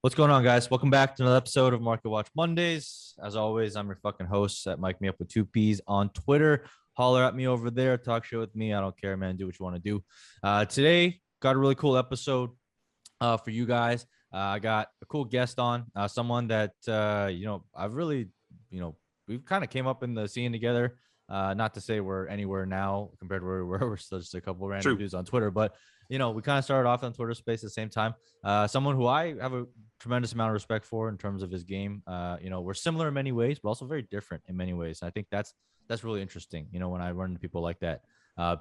What's going on, guys? Welcome back to another episode of Market Watch Mondays. As always, I'm your fucking host at Mike Me Up with 2Ps on Twitter. Holler at me over there. Talk shit with me. I don't care, man. Do what you want to do. Today, got a really cool episode for you guys. I got a cool guest on, someone that, I've really, we've kind of came up in the scene together. Not to say we're anywhere now compared to where we were. We're still just a couple random dudes on Twitter, but we kind of started off on Twitter space at the same time. Someone who I have a tremendous amount of respect for in terms of his game. We're similar in many ways, but also very different in many ways. And I think that's really interesting, when I run into people like that,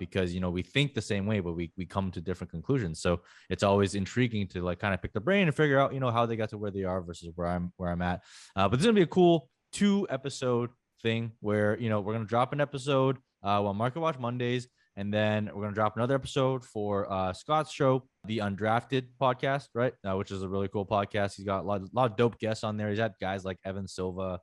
because, we think the same way, but we come to different conclusions. So it's always intriguing to kind of pick the brain and figure out, how they got to where they are versus where I'm at. But this is going to be a cool 2-episode thing where, we're going to drop an episode on Market Watch Mondays. And then we're going to drop another episode for Scott's show, the Undrafted podcast, right? Which is a really cool podcast. He's got a lot of dope guests on there. He's had guys like Evan Silva,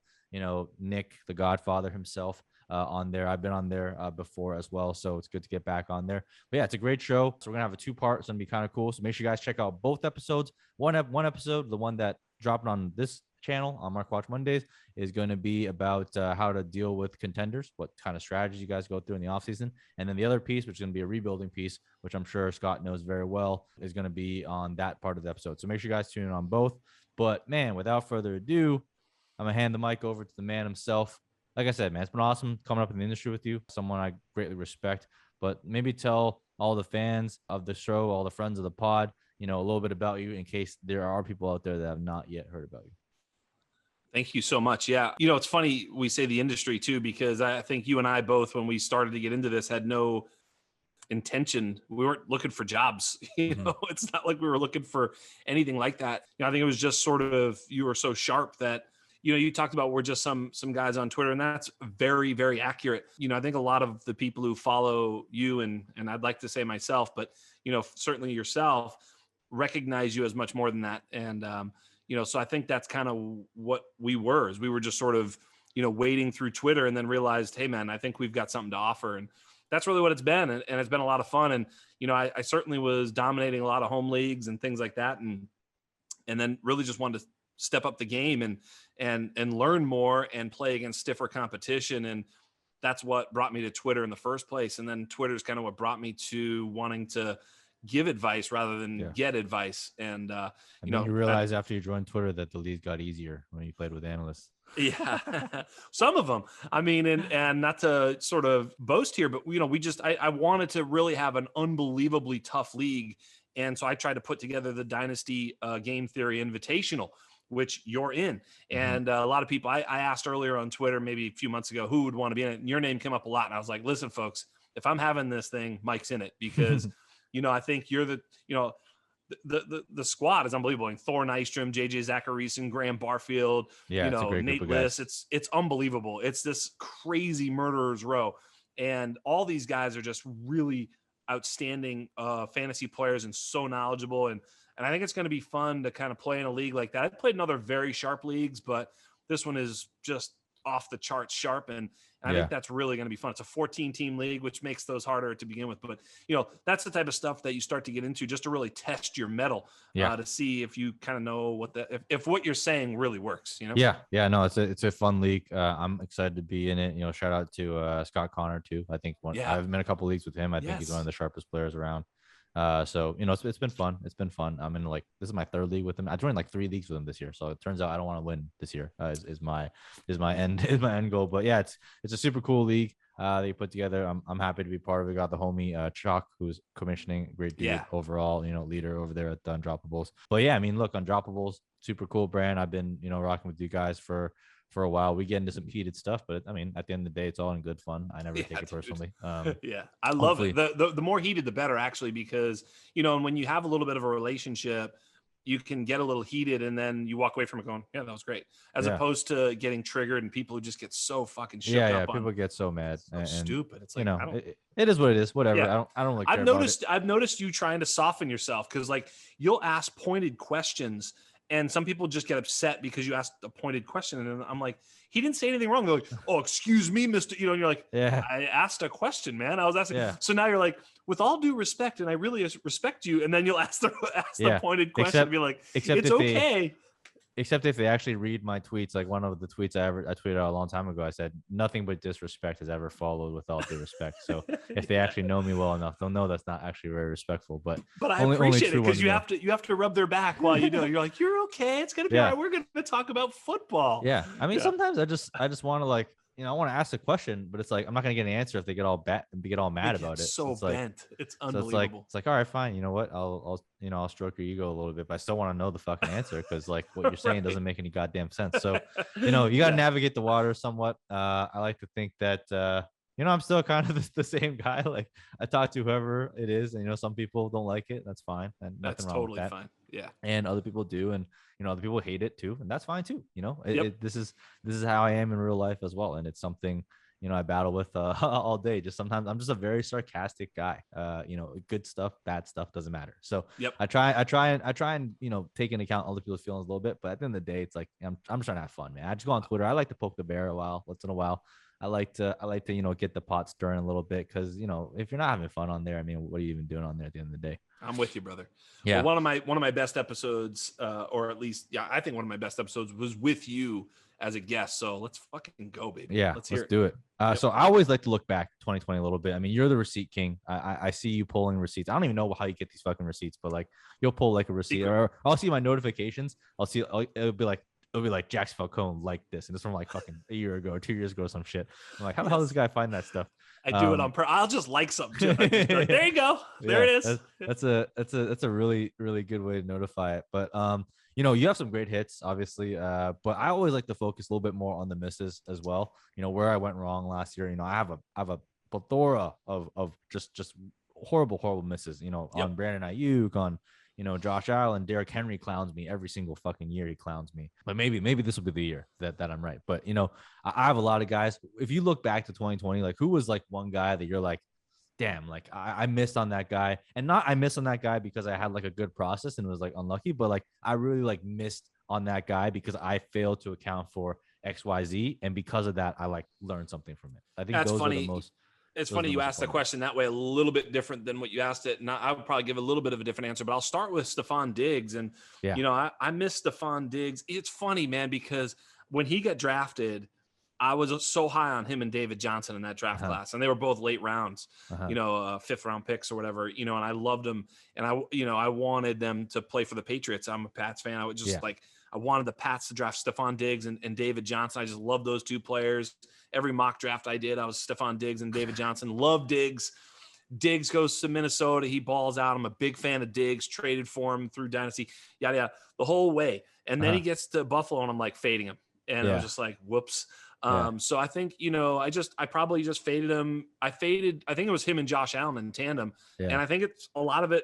Nick, the Godfather himself on there. I've been on there before as well. So it's good to get back on there. But yeah, it's a great show. So we're going to have a 2-part. It's going to be kind of cool. So make sure you guys check out both episodes. One episode, the one that dropped on this channel on Market Watch Mondays, is going to be about how to deal with contenders, what kind of strategies you guys go through in the offseason. And then the other piece, which is going to be a rebuilding piece, which I'm sure Scott knows very well, is going to be on that part of the episode. So make sure you guys tune in on both. But man, without further ado, I'm going to hand the mic over to the man himself. Like I said, man, it's been awesome coming up in the industry with you, someone I greatly respect. But maybe tell all the fans of the show, all the friends of the pod, a little bit about you in case there are people out there that have not yet heard about you. Thank you so much. Yeah. It's funny we say the industry too, because I think you and I both, when we started to get into this, had no intention. We weren't looking for jobs. It's not like we were looking for anything like that. I think it was just sort of, you were so sharp that, you talked about we're just some guys on Twitter, and that's very, very accurate. I think a lot of the people who follow you and I'd like to say myself, but, certainly yourself, recognize you as much more than that. And, so I think that's kind of what we were, is we were just sort of, wading through Twitter and then realized, hey man, I think we've got something to offer. And that's really what it's been. And it's been a lot of fun. And, I certainly was dominating a lot of home leagues and things like that. And then really just wanted to step up the game and learn more and play against stiffer competition. And that's what brought me to Twitter in the first place. And then Twitter is kind of what brought me to wanting to give advice rather than get advice. And you realize after you joined Twitter that the league got easier when you played with analysts. Yeah, some of them. I mean, and not to sort of boast here, but I wanted to really have an unbelievably tough league. And so I tried to put together the Dynasty Game Theory Invitational, which you're in. And a lot of people, I asked earlier on Twitter, maybe a few months ago, who would want to be in it. And your name came up a lot. And I was like, listen, folks, if I'm having this thing, Mike's in it, because I think you're the squad is unbelievable. And Thor Nystrom, JJ Zachariason, Graham Barfield, Nate Liss. It's unbelievable. It's this crazy murderer's row. And all these guys are just really outstanding fantasy players and so knowledgeable. And I think it's going to be fun to kind of play in a league like that. I've played in other very sharp leagues, but this one is just off the charts sharp. And I think that's really going to be fun. It's a 14-team league, which makes those harder to begin with. But, that's the type of stuff that you start to get into just to really test your mettle to see if you kind of know if what you're saying really works, Yeah. No, it's a fun league. I'm excited to be in it. Shout out to Scott Connor too. I think I've been in a couple leagues with him. I think he's one of the sharpest players around. So it's been fun. It's been fun. I'm in this is my 3rd league with him. I joined 3 leagues with him this year. So it turns out I don't want to win this year. Is my end goal. But yeah, it's a super cool league that you put together. I'm happy to be part of it. Got the homie Chalk, who's commissioning, great dude overall. Leader over there at the Undroppables. But yeah, I mean, look, Undroppables, super cool brand. I've been rocking with you guys for a while. We get into some heated stuff, but I mean, at the end of the day, it's all in good fun. I never take it personally. I love it. The more heated, the better, actually, because, and when you have a little bit of a relationship, you can get a little heated and then you walk away from it going, yeah, that was great. As opposed to getting triggered and people who just get so fucking shook up. People get so mad. And stupid. It's like, it is what it is. Whatever. Yeah. I don't like. I've noticed you trying to soften yourself, because you'll ask pointed questions. And some people just get upset because you asked a pointed question. And I'm like, he didn't say anything wrong. They're like, oh, excuse me, Mr. And you're like, I asked a question, man. I was asking. So now you're like, with all due respect, and I really respect you. And then you'll ask the pointed question and be like, it's okay. except if they actually read my tweets, like one of the tweets I tweeted out a long time ago, I said nothing but disrespect has ever followed with all due respect. So if they actually know me well enough, they'll know that's not actually very respectful. But I only appreciate true it because ones know. you have to rub their back while you do it. You're like, you're okay. It's gonna be all Yeah. right. We're gonna talk about football. Yeah. I mean, sometimes I just want to like, I want to ask a question, but it's like I'm not gonna get an answer if they get all mad about it. So It's like, bent. It's so unbelievable. it's like, all right, fine. You know what? I'll stroke your ego a little bit, but I still want to know the fucking answer because like what you're saying doesn't make any goddamn sense. So, you got to navigate the water somewhat. I like to think that, I'm still kind of the same guy. Like I talk to whoever it is, and some people don't like it. That's fine, and That's nothing wrong totally with that. fine. Yeah. And other people do, and other people hate it too, and that's fine too. Yep. This is how I am in real life as well, and it's something I battle with all day. Just sometimes I'm just a very sarcastic guy. Good stuff, bad stuff doesn't matter. So Yep. I try and take into account other people's feelings a little bit, but at the end of the day, it's like I'm just trying to have fun, man. I just go on Twitter. I like to poke the bear once in a while. I like to get the pot stirring a little bit because if you're not having fun on there, I mean, what are you even doing on there at the end of the day? I'm with you, brother. Yeah. Well, one of my best episodes, or at least, I think one of my best episodes was with you as a guest. So let's fucking go, baby. Yeah, let's do it. So I always like to look back 2020 a little bit. I mean, you're the receipt king. I see you pulling receipts. I don't even know how you get these fucking receipts, but like you'll pull like a receipt, or I'll see my notifications. It'll be like Jax Falcone like this, and it's from like fucking a year ago or 2 years ago or some shit. I'm like, how the hell does this guy find that stuff? I do it on I'll just like something too. Like, there you go. There it is. That's a really, really good way to notify it. But you have some great hits, obviously. But I always like to focus a little bit more on the misses as well. Where I went wrong last year. I have a plethora of just horrible misses. On Brandon Aiyuk, on Josh Allen, Derrick Henry clowns me every single fucking year. He clowns me, but maybe this will be the year that I'm right. But I have a lot of guys. If you look back to 2020, like who was like one guy that you're like, damn, like I missed on that guy, and not I missed on that guy because I had like a good process and was like unlucky, but like I really like missed on that guy because I failed to account for XYZ, and because of that, I like learned something from it. I think that's those funny. are the most. It's funny you asked the question that way, a little bit different than what you asked it. And I would probably give a little bit of a different answer, but I'll start with Stephon Diggs. And, I miss Stephon Diggs. It's funny, man, because when he got drafted, I was so high on him and David Johnson in that draft class. And they were both late rounds, fifth round picks or whatever, and I loved them. And I wanted them to play for the Patriots. I'm a Pats fan. I would just I wanted the Pats to draft Stephon Diggs and David Johnson. I just love those two players. Every mock draft I did, I was Stephon Diggs and David Johnson. Love Diggs. Diggs goes to Minnesota. He balls out. I'm a big fan of Diggs. Traded for him through Dynasty, yada, yada, the whole way. And then he gets to Buffalo, and I'm like fading him. And I was just like, whoops. So I think, I probably just faded him. I think it was him and Josh Allen in tandem. Yeah. And I think it's a lot of it.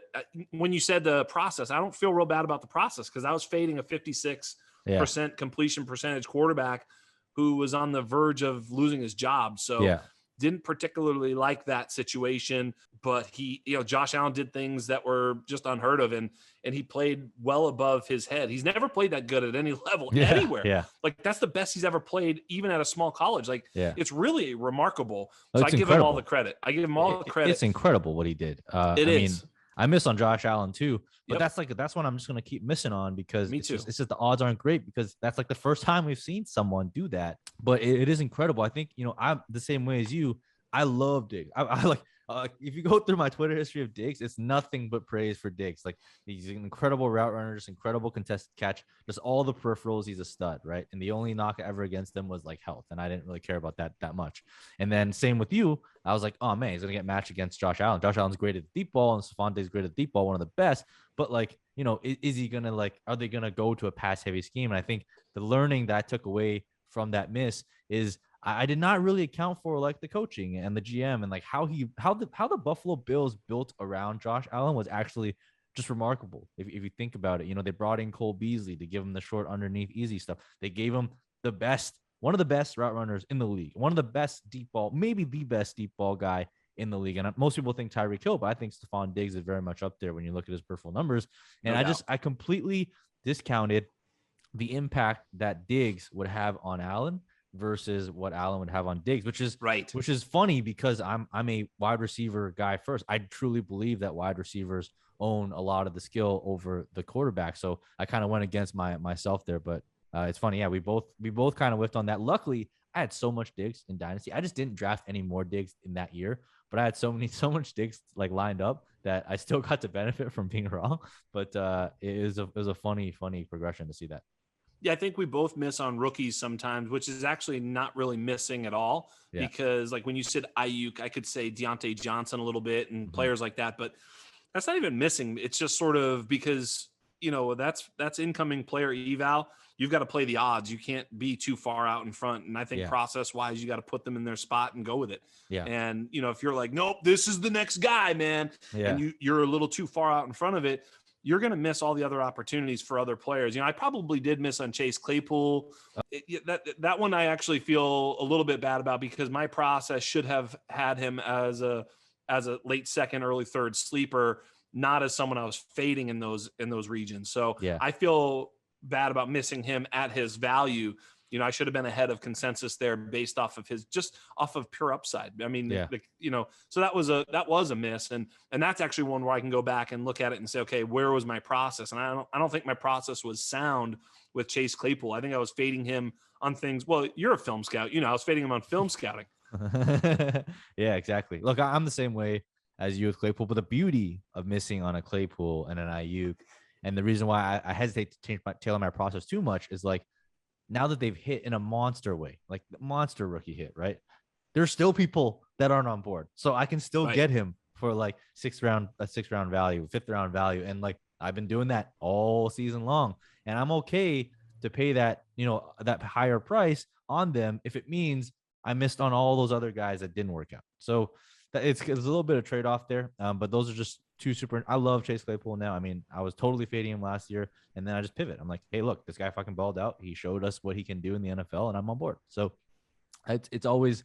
When you said the process, I don't feel real bad about the process because I was fading a 56% completion percentage quarterback who was on the verge of losing his job. So didn't particularly like that situation, but he, Josh Allen did things that were just unheard of. And he played well above his head. He's never played that good at any level anywhere. Yeah. Like that's the best he's ever played, even at a small college. Like it's really remarkable. So I give him all the credit. It's incredible what he did. I miss on Josh Allen too, but that's one I'm just going to keep missing on because it's just the odds aren't great because that's like the first time we've seen someone do that, but it is incredible. I think, I'm the same way as you. I love Diggs. I like, if you go through my Twitter history of Diggs, it's nothing but praise for Diggs. Like he's an incredible route runner, just incredible contested catch, just all the peripherals. He's a stud, right? And the only knock ever against him was like health, and I didn't really care about that much. And then same with you, I was like, oh man, he's gonna get matched against Josh Allen. Josh Allen's great at the deep ball, and Stephon Diggs great at the deep ball, one of the best. But like, is he gonna are they gonna go to a pass heavy scheme? And I think the learning that I took away from that miss is I did not really account for like the coaching and the GM and like how the Buffalo Bills built around Josh Allen was actually just remarkable. If you think about it, they brought in Cole Beasley to give him the short underneath easy stuff. They gave him one of the best route runners in the league, one of the best deep ball, maybe the best deep ball guy in the league. And most people think Tyreek Hill, but I think Stephon Diggs is very much up there when you look at his peripheral numbers. And I completely discounted the impact that Diggs would have on Allen versus what Allen would have on Diggs, which Right. is funny because I'm a wide receiver guy first. I truly believe that wide receivers own a lot of the skill over the quarterback. So I kind of went against myself there, but it's funny. Yeah, we both kind of whiffed on that. Luckily, I had so much Diggs in Dynasty. I just didn't draft any more Diggs in that year, but I had so much Diggs like lined up that I still got to benefit from being wrong. But it was a funny progression to see that. Yeah, I think we both miss on rookies sometimes, which is actually not really missing at all. Yeah. Because like when you said Aiyuk, I could say Deontay Johnson a little bit and Mhm. players like that, but that's not even missing. It's just sort of because that's incoming player eval. You've got to play the odds. You can't be too far out in front. And I think Yeah. process wise, you got to put them in their spot and go with it. Yeah. And if you're like, nope, this is the next guy, man, Yeah. and you're a little too far out in front of it, you're going to miss all the other opportunities for other players. I probably did miss on Chase Claypool. That one I actually feel a little bit bad about because my process should have had him as a late second, early third sleeper, not as someone I was fading in those regions. So Yeah. I feel bad about missing him at his value. I should have been ahead of consensus there based off of pure upside. I mean, Yeah. so that was a miss. And that's actually one where I can go back and look at it and say, okay, where was my process? And I don't think my process was sound with Chase Claypool. I think I was fading him on things. Well, you're a film scout, I was fading him on film scouting. Yeah, exactly. Look, I'm the same way as you with Claypool, but the beauty of missing on a Claypool and an Aiyuk, and the reason why I hesitate to tailor my process too much is like, now that they've hit in a monster way, like the monster rookie hit, right? There's still people that aren't on board. So I can still get him for like a 6th round value, 5th round value. And like, I've been doing that all season long. And I'm okay to pay that, that higher price on them if it means I missed on all those other guys that didn't work out. So it's a little bit of trade-off there. But those are just two super. I love Chase Claypool now. I mean, I was totally fading him last year, and then I just pivot. I'm like, hey, look, this guy fucking balled out. He showed us what he can do in the NFL, and I'm on board. So it's always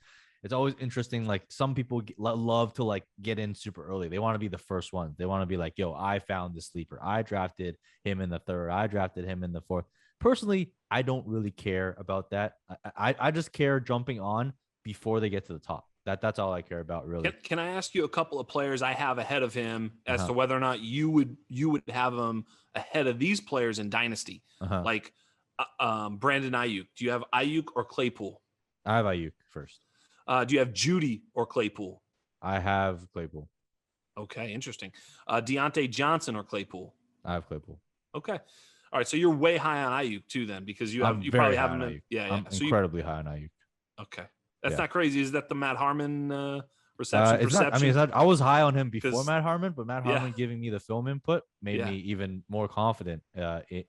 interesting. Like, some people love to like get in super early. They want to be the first one. They want to be like, yo, I found the sleeper. I drafted him in the 3rd. I drafted him in the 4th. Personally, I don't really care about that. I just care jumping on before they get to the top. That's all I care about, really. Can I ask you a couple of players I have ahead of him as to whether or not you would have him ahead of these players in Dynasty? Like Brandon Aiyuk. Do you have Aiyuk or Claypool? I have Aiyuk first. Do you have Judy or Claypool? I have Claypool. Okay, interesting. Deontay Johnson or Claypool? I have Claypool. Okay. All right, so you're way high on Aiyuk too, then, because you probably have him. I'm incredibly high on Aiyuk. Okay. That's not crazy. Is that the Matt Harmon reception? It's not. I was high on him before Matt Harmon, but Matt Harmon giving me the film input made me even more confident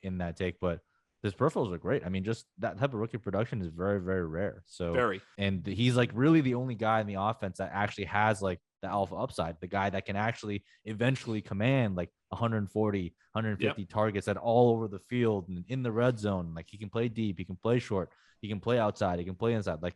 in that take. But his peripherals are great. I mean, just that type of rookie production is very, very rare. So and he's like really the only guy in the offense that actually has like the alpha upside, the guy that can actually eventually command like 140, 150 targets that all over the field and in the red zone. Like, he can play deep, he can play short, he can play outside, he can play inside. Like,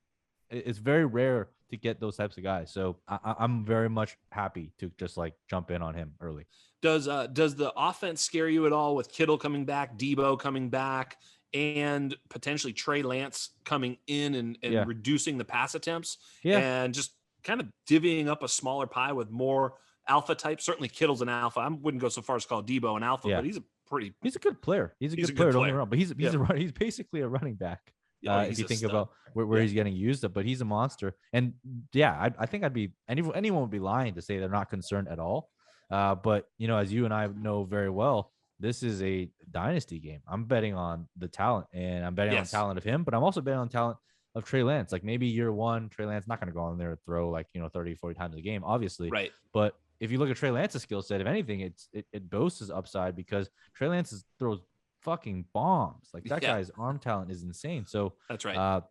it's very rare to get those types of guys. So I'm very much happy to just like jump in on him early. Does the offense scare you at all with Kittle coming back, Debo coming back, and potentially Trey Lance coming in and reducing the pass attempts and just kind of divvying up a smaller pie with more alpha type? Certainly Kittle's an alpha. I wouldn't go so far as to call Debo an alpha, but he's a good player. He's a good player. Don't get me wrong, but he's basically a running back. If you think about where he's getting used, but he's a monster. And I think anyone would be lying to say they're not concerned at all. But as you and I know very well, this is a dynasty game. I'm betting on the talent, and I'm betting on the talent of him, but I'm also betting on talent of Trey Lance. Like, maybe year one, Trey Lance not going to go on there and throw like 30, 40 times a game, obviously. Right. But if you look at Trey Lance's skill set, if anything, it boasts his upside, because Trey Lance throws fucking bombs. Like, that guy's arm talent is insane. So that's right.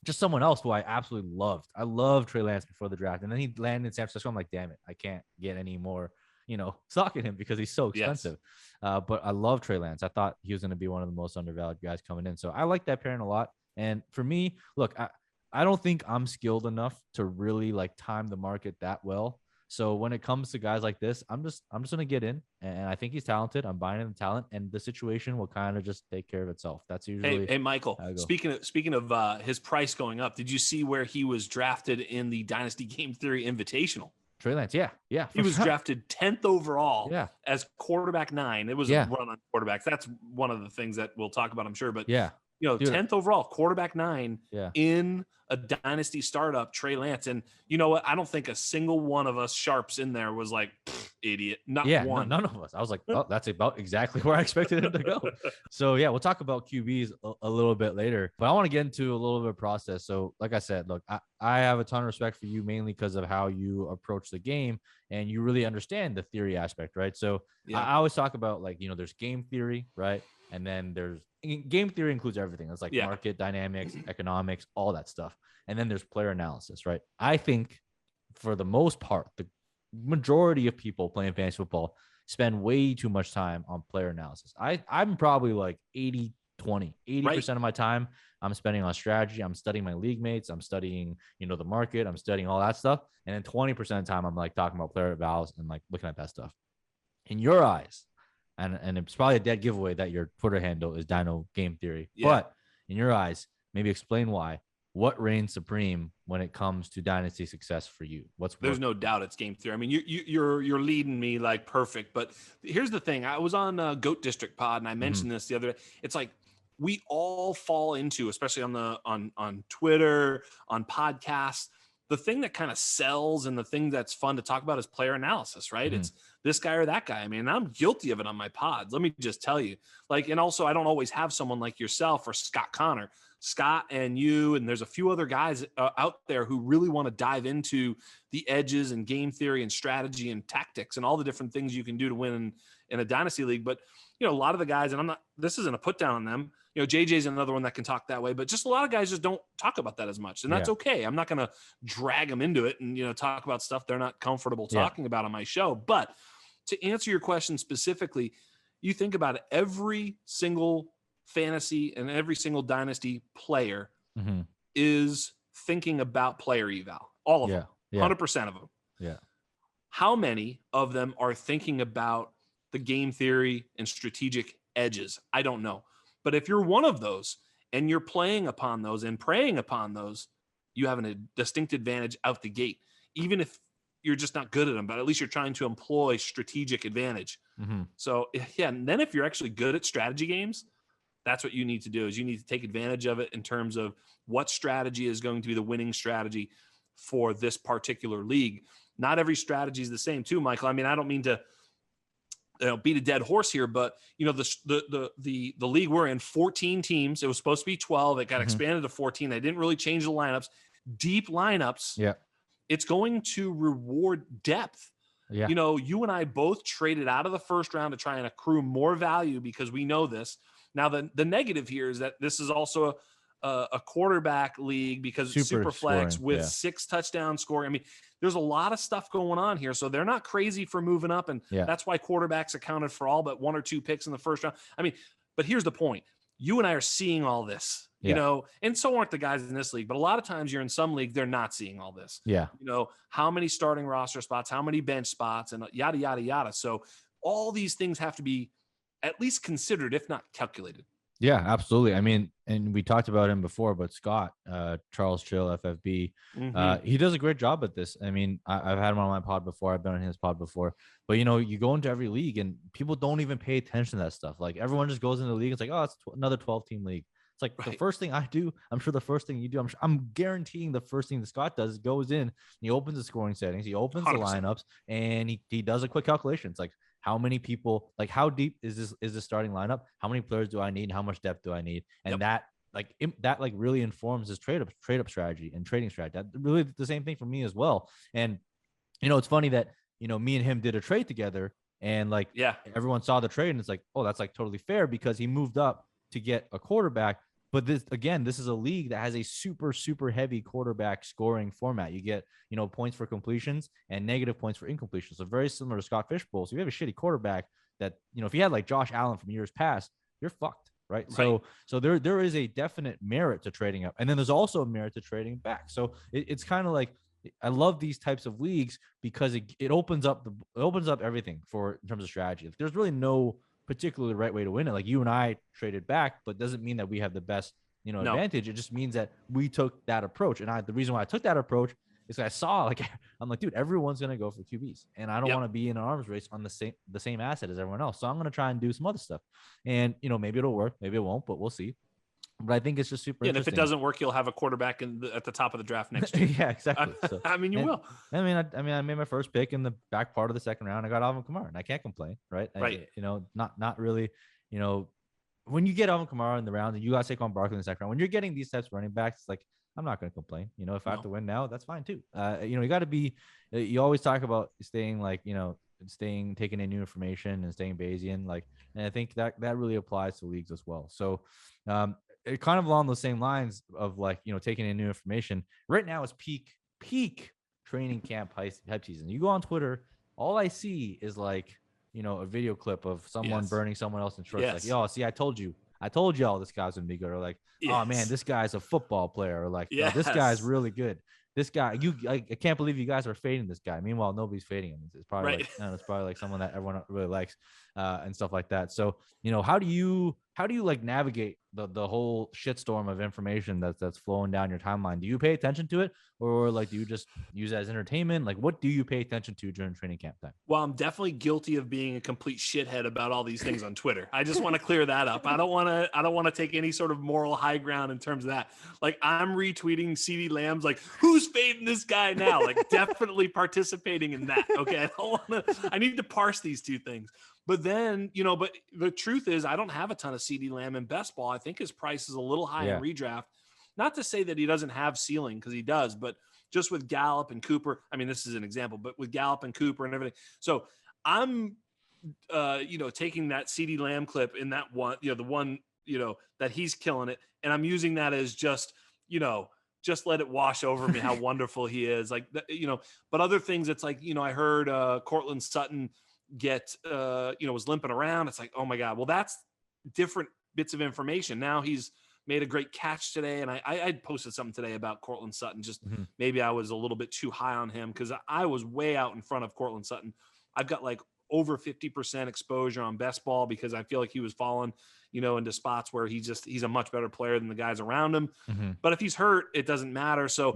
Just someone else who I absolutely loved. I loved Trey Lance before the draft, and then he landed in San Francisco. I'm like, damn it, I can't get any more stock in him because he's so expensive. But I love Trey Lance. I thought he was going to be one of the most undervalued guys coming in. So I like that pairing a lot. And for me, look, I don't think I'm skilled enough to really like time the market that well. So when it comes to guys like this, I'm just gonna get in, and I think he's talented. I'm buying in the talent, and the situation will kind of just take care of itself. That's usually Hey, Michael. how I go. Speaking of his price going up, did you see where he was drafted in the Dynasty Game Theory Invitational? Trey Lance, yeah, He was drafted 10th overall Yeah. as quarterback 9. It was a run on quarterbacks. That's one of the things that we'll talk about, I'm sure. But yeah, you know, Dude. 10th overall, quarterback 9 yeah. in a dynasty startup, Trey Lance. And you know what? I don't think a single one of us sharps in there was like, idiot. Not one. None of us. I was like, oh, that's about exactly where I expected him to go. So yeah, we'll talk about QBs a little bit later, but I want to get into a little bit of process. So like I said, look, I have a ton of respect for you, mainly because of how you approach the game and you really understand the theory aspect, right? So I always talk about, like, you know, there's game theory, right? And then there's game theory includes everything. It's like market dynamics, economics, all that stuff. And then there's player analysis, right? I think for the most part, the majority of people playing fantasy football spend way too much time on player analysis. I'm probably like 80 percent of my time I'm spending on strategy. I'm studying my league mates. I'm studying, you know, the market. I'm studying all that stuff. And then 20% of the time I'm like talking about player evals and like looking at that stuff. In your eyes, and it's probably a dead giveaway that your Twitter handle is Dino Game Theory. But in your eyes, maybe explain why. What reigns supreme when it comes to dynasty success for you? There's no doubt it's game theory. I mean, you're leading me like perfect. But here's the thing: I was on Goat District Pod, and I mentioned this the other day. It's like we all fall into, especially on Twitter, on podcasts. The thing that kind of sells and the thing that's fun to talk about is player analysis, right? It's this guy or that guy. I mean, I'm guilty of it on my pods. Let me just tell you. Like, and also I don't always have someone like yourself or Scott Connor. Scott and you, and there's a few other guys out there who really want to dive into the edges and game theory and strategy and tactics and all the different things you can do to win in a dynasty league. But, you know, a lot of the guys, and this isn't a put down on them. You know, JJ's another one that can talk that way, but just a lot of guys just don't talk about that as much. And that's okay. I'm not going to drag them into it and, you know, talk about stuff they're not comfortable talking about on my show. But to answer your question specifically, you think about it, every single fantasy and every single dynasty player is thinking about player eval. All of them, 100% of them. Yeah. How many of them are thinking about the game theory and strategic edges? I don't know. But if you're one of those and you're playing upon those and preying upon those, you have a distinct advantage out the gate, even if you're just not good at them, but at least you're trying to employ strategic advantage. So yeah. And then if you're actually good at strategy games, that's what you need to do, is you need to take advantage of it in terms of what strategy is going to be the winning strategy for this particular league. Not every strategy is the same too, Michael. I mean, I don't mean to beat a dead horse here, but you know, the league we're in, 14 teams. It was supposed to be 12. It got expanded to 14. They didn't really change the lineups. Deep lineups. Yeah. It's going to reward depth. Yeah. You know, you and I both traded out of the first round to try and accrue more value because we know this. Now, the negative here is that this is also a quarterback league because it's super flex with 6 touchdown scoring. I mean, there's a lot of stuff going on here. So they're not crazy for moving up. And that's why quarterbacks accounted for all but 1 or 2 picks in the first round. I mean, but here's the point. You and I are seeing all this, you know, and so aren't the guys in this league. But a lot of times you're in some league, they're not seeing all this. Yeah. You know, how many starting roster spots, how many bench spots, and yada, yada, yada. So all these things have to be at least considered, if not calculated. Yeah, absolutely. I mean, and we talked about him before, but Scott, Charles Chill, FFB, he does a great job at this. I mean, I've had him on my pod before. I've been on his pod before. But, you know, you go into every league and people don't even pay attention to that stuff. Like, everyone just goes into the league. It's like, oh, it's another 12-team league. It's like the first thing I do, I'm sure the first thing you do, I'm guaranteeing the first thing that Scott does is goes in, he opens the scoring settings, he opens 100%. The lineups, and he does a quick calculation. It's like, how many people, like, how deep is this starting lineup? How many players do I need? How much depth do I need? And that really informs his trade up strategy and trading strategy. That really the same thing for me as well. And, you know, it's funny that, you know, me and him did a trade together, and like, everyone saw the trade and it's like, oh, that's like totally fair because he moved up to get a quarterback. But this is a league that has a super, super heavy quarterback scoring format. You get, you know, points for completions and negative points for incompletions. So very similar to Scott Fishbowl. So if you have a shitty quarterback that, you know, if you had like Josh Allen from years past, you're fucked, right? So there is a definite merit to trading up. And then there's also a merit to trading back. So it's kind of like, I love these types of leagues because it opens up everything for in terms of strategy. Like, there's really no particularly right way to win it. Like, you and I traded back, but doesn't mean that we have the best, No. advantage. It just means that we took that approach. And the reason why I took that approach is I saw, like, I'm like, dude, everyone's gonna go for QBs, and I don't want to be in an arms race on the same asset as everyone else. So I'm gonna try and do some other stuff, and maybe it'll work, maybe it won't, but we'll see. But I think it's just super interesting. And if it doesn't work, you'll have a quarterback at the top of the draft next year. Yeah, exactly. So, I mean, you will. I made my first pick in the back part of the second round. I got Alvin Kamara, and I can't complain, right? Right. Not really. When you get Alvin Kamara in the round and you got Saquon Barkley in the second round, when you're getting these types of running backs, it's like, I'm not going to complain. If I have to win now, that's fine too. You got to be. You always talk about staying taking in new information and staying Bayesian, and I think that really applies to leagues as well. So, it kind of along those same lines of taking in new information. Right now is peak training camp hype season. You go on Twitter, all I see is a video clip of someone burning someone else in shorts. Yes. Like, yo, see, I told you all this guy's gonna be good. Or like, oh man, this guy's a football player. Or like, oh, this guy's really good. This guy, I can't believe you guys are fading this guy. Meanwhile, nobody's fading him. It's probably it's probably like someone that everyone really likes, and stuff like that. So, how do you navigate the whole shitstorm of information that's flowing down your timeline? Do you pay attention to it, or do you just use it as entertainment? Like, what do you pay attention to during training camp time? Well, I'm definitely guilty of being a complete shithead about all these things on Twitter. I just want to clear that up. I don't want to take any sort of moral high ground in terms of that. Like, I'm retweeting CeeDee Lamb's like, who's fading this guy now? Like, definitely participating in that. Okay, I need to parse these two things. But then, but the truth is, I don't have a ton of CeeDee Lamb in best ball. I think his price is a little high in redraft. Not to say that he doesn't have ceiling, because he does, but just with Gallup and Cooper, I mean, this is an example, but with Gallup and Cooper and everything. So I'm, taking that CeeDee Lamb clip in that one, the one, that he's killing it. And I'm using that as just let it wash over me how wonderful he is. Like, but other things, it's like, I heard Cortland Sutton was limping around. It's like, oh my God. Well, that's different bits of information. Now he's made a great catch today. And I posted something today about Cortland Sutton. Just maybe I was a little bit too high on him, because I was way out in front of Cortland Sutton. I've got like over 50% exposure on best ball, because I feel like he was falling, into spots where he's a much better player than the guys around him. But if he's hurt, it doesn't matter. So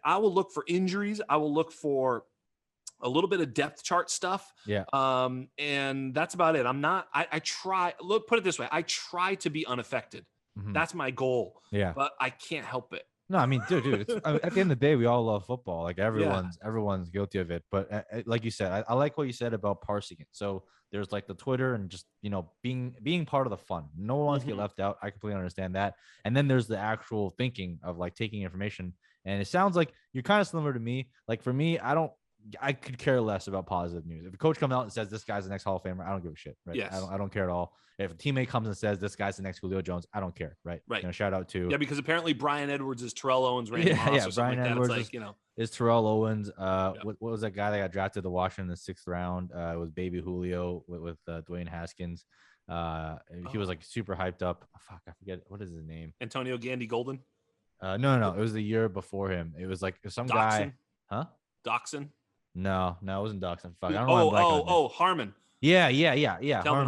I will look for injuries. I will look for a little bit of depth chart stuff. And that's about it. I try, put it this way. I try to be unaffected. That's my goal. But I can't help it. No, I mean, dude, at the end of the day, we all love football. Like, everyone's guilty of it. But like you said, I like what you said about parsing it. So there's like the Twitter and just, being part of the fun. No one wants to get left out. I completely understand that. And then there's the actual thinking of like taking information. And it sounds like you're kind of similar to me. Like, for me, I could care less about positive news. If a coach comes out and says this guy's the next Hall of Famer, I don't give a shit, right? I don't care at all. If a teammate comes and says this guy's the next Julio Jones, I don't care, right? Shout out to because apparently Brian Edwards is Terrell Owens, Randy Moss, or Brian like Edwards that. Is Terrell Owens. What was that guy that got drafted to Washington in the 6th round? It was Baby Julio with Dwayne Haskins. He was like super hyped up. Oh, fuck, I forget what is his name. Antonio Gandy Golden. No, it was the year before him. It was like some guy, huh? Doxson. No, it wasn't Doxson. Fuck, I don't know. Harmon. Yeah. Kelvin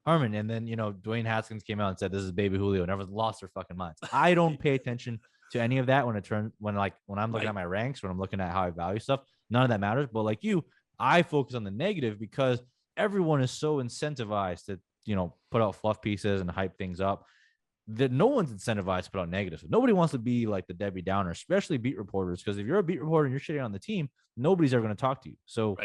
Harmon. And then, Dwayne Haskins came out and said, this is Baby Julio, and everyone lost their fucking minds. I don't pay attention to any of that when I'm looking at my ranks, when I'm looking at how I value stuff. None of that matters. But like you, I focus on the negative, because everyone is so incentivized to, put out fluff pieces and hype things up, that no one's incentivized to put out negatives. Nobody wants to be like the Debbie Downer, especially beat reporters, because if you're a beat reporter and you're shitting on the team, nobody's ever going to talk to you. So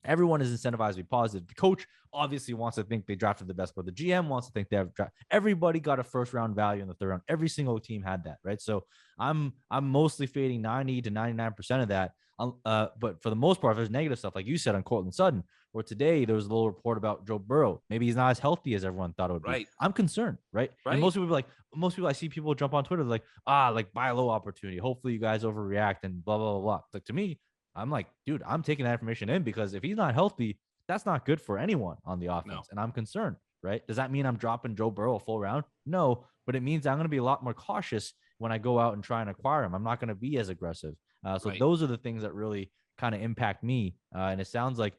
everyone is incentivized to be positive. The coach obviously wants to think they drafted the best, but the GM wants to think they have drafted. Everybody got a first round value in the 3rd round. Every single team had that, right? So I'm mostly fading 90 to 99% of that. But for the most part, there's negative stuff, like you said on Cortland Sutton, or today there was a little report about Joe Burrow. Maybe he's not as healthy as everyone thought it would be. I'm concerned, right? And most people I see people jump on Twitter like buy low opportunity. Hopefully you guys overreact and blah, blah, blah, blah. Like, to me, I'm like, dude, I'm taking that information in, because if he's not healthy, that's not good for anyone on the offense. And I'm concerned, right? Does that mean I'm dropping Joe Burrow a full round? No, but it means I'm going to be a lot more cautious when I go out and try and acquire him. I'm not going to be as aggressive. So Right. those are the things that really kind of impact me. And it sounds like